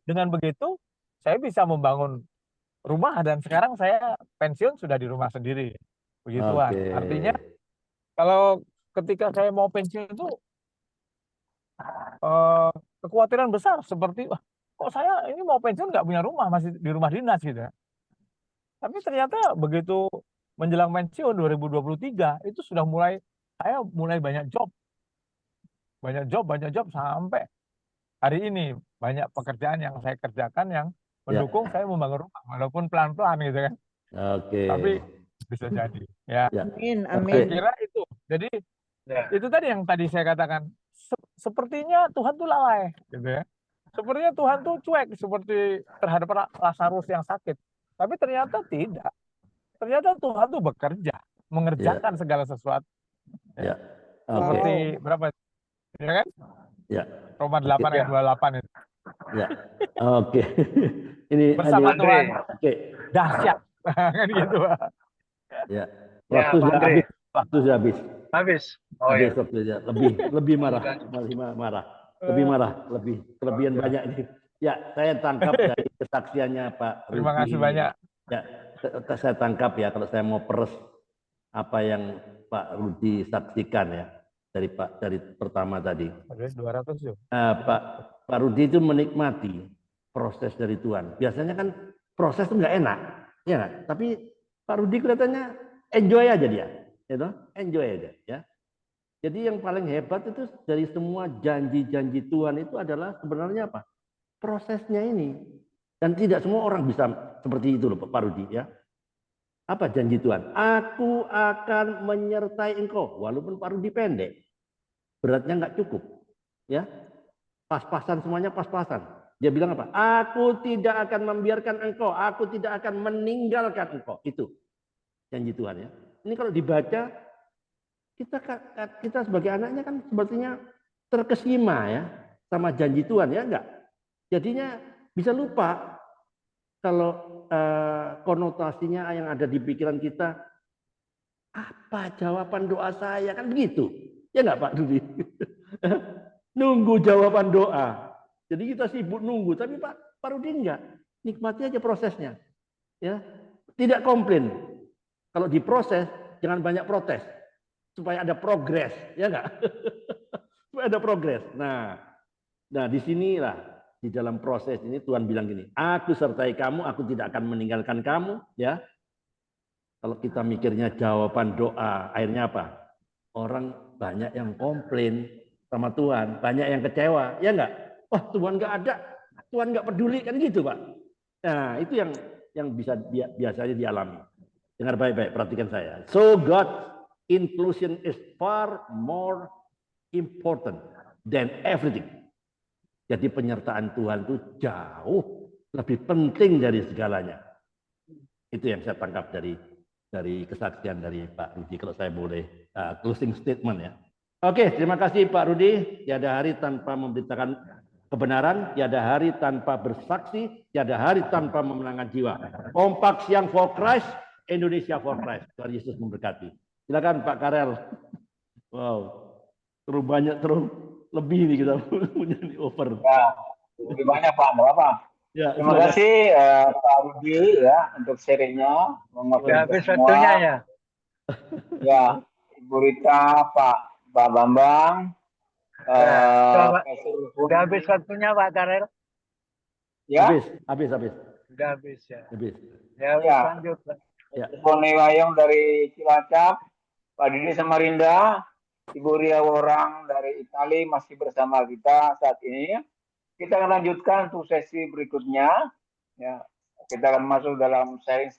dengan begitu saya bisa membangun rumah, dan sekarang saya pensiun sudah di rumah sendiri. Begituan. Artinya kalau ketika saya mau pensiun itu kekhawatiran besar seperti kok saya ini mau pensiun nggak punya rumah, masih di rumah dinas gitu ya. Tapi ternyata begitu menjelang pensiun 2023 itu sudah saya mulai banyak job sampai hari ini banyak pekerjaan yang saya kerjakan yang mendukung saya membangun rumah walaupun pelan-pelan gitu kan. Tapi bisa jadi. Ya. Amin. Saya kira itu. Jadi itu tadi yang tadi saya katakan. Sepertinya Tuhan tuh lalai, gitu ya. Sepertinya Tuhan tuh cuek seperti terhadap Lazarus yang sakit. Tapi ternyata tidak. Ternyata Tuhan tuh bekerja, mengerjakan segala sesuatu. Ya. Seperti berapa? Ya kan? Ya. Roma 8 ayat 28 itu. Ya. Ini bersama Tuhan. Dahsyat. Kan gitu, Pak. Ya. Waktu sudah habis. Habis. Waktunya. Lebih marah. Lebih kelebihan banyak ini. Ya, saya tangkap dari kesaksiannya Pak Rudi. Terima kasih banyak. Ya, saya tangkap ya kalau saya mau peres apa yang Pak Rudi saksikan ya dari pertama tadi. 200 yuk. Pak Rudi itu menikmati proses dari Tuhan. Biasanya kan proses itu nggak enak, ya nggak? Tapi Pak Rudi kelihatannya enjoy aja dia, gitu? Enjoy aja, ya. Jadi yang paling hebat itu dari semua janji-janji Tuhan itu adalah sebenarnya apa? Prosesnya ini. Dan tidak semua orang bisa seperti itu loh Pak Rudi, ya. Apa janji Tuhan? Aku akan menyertai engkau. Walaupun Pak Rudi pendek, beratnya nggak cukup, ya. Pas-pasan semuanya pas-pasan. Dia bilang apa? Aku tidak akan membiarkan engkau. Aku tidak akan meninggalkan engkau. Itu janji Tuhan, ya. Ini kalau dibaca, kita sebagai anaknya kan sepertinya terkesima ya sama janji Tuhan, ya enggak? Jadinya bisa lupa kalau konotasinya yang ada di pikiran kita, apa jawaban doa saya, kan begitu. Ya enggak Pak Rudi? Nunggu jawaban doa. Jadi kita sibuk nunggu, tapi Pak Rudi enggak. Nikmati aja prosesnya. Ya. Tidak komplain. Kalau diproses jangan banyak protes. Supaya ada progres, ya enggak? Supaya ada progres. Nah, disinilah di dalam proses ini Tuhan bilang gini, aku sertai kamu, aku tidak akan meninggalkan kamu, ya. Kalau kita mikirnya jawaban doa, akhirnya apa? Orang banyak yang komplain sama Tuhan, banyak yang kecewa, ya enggak? Wah, Tuhan enggak ada, Tuhan enggak peduli, kan gitu, Pak. Nah, itu yang bisa biasanya dialami. Dengar baik-baik, perhatikan saya. So God inclusion is far more important than everything. Jadi penyertaan Tuhan itu jauh lebih penting dari segalanya. Itu yang saya tangkap dari kesaksian dari Pak Rudi, kalau saya boleh closing statement ya. Oke, terima kasih Pak Rudi. Tiada hari tanpa memberitakan kebenaran, tiada hari tanpa bersaksi, tiada hari tanpa memenangkan jiwa. Kompak siang for Christ, Indonesia for Christ. Tuhan Yesus memberkati. Silakan Pak Karel. Wow, terlalu banyak, terlalu lebih nih kita punya di over. Ya, lebih banyak Pak, nggak apa-apa. Ya, terima kasih Pak Rudi ya untuk sharingnya. Sudah habis waktunya ya. Ya, Ibu Rita, Pak Bambang. Sudah habis waktunya Pak Karel. Ya. Habis. Sudah habis ya. Habis. Ya, lanjut. Ya. Boni Wayong dari Cilacap, Pak Didi Samarinda, Ibu Ria Worang dari Itali masih bersama kita saat ini. Kita akan lanjutkan untuk sesi berikutnya. Ya, kita akan masuk dalam sharing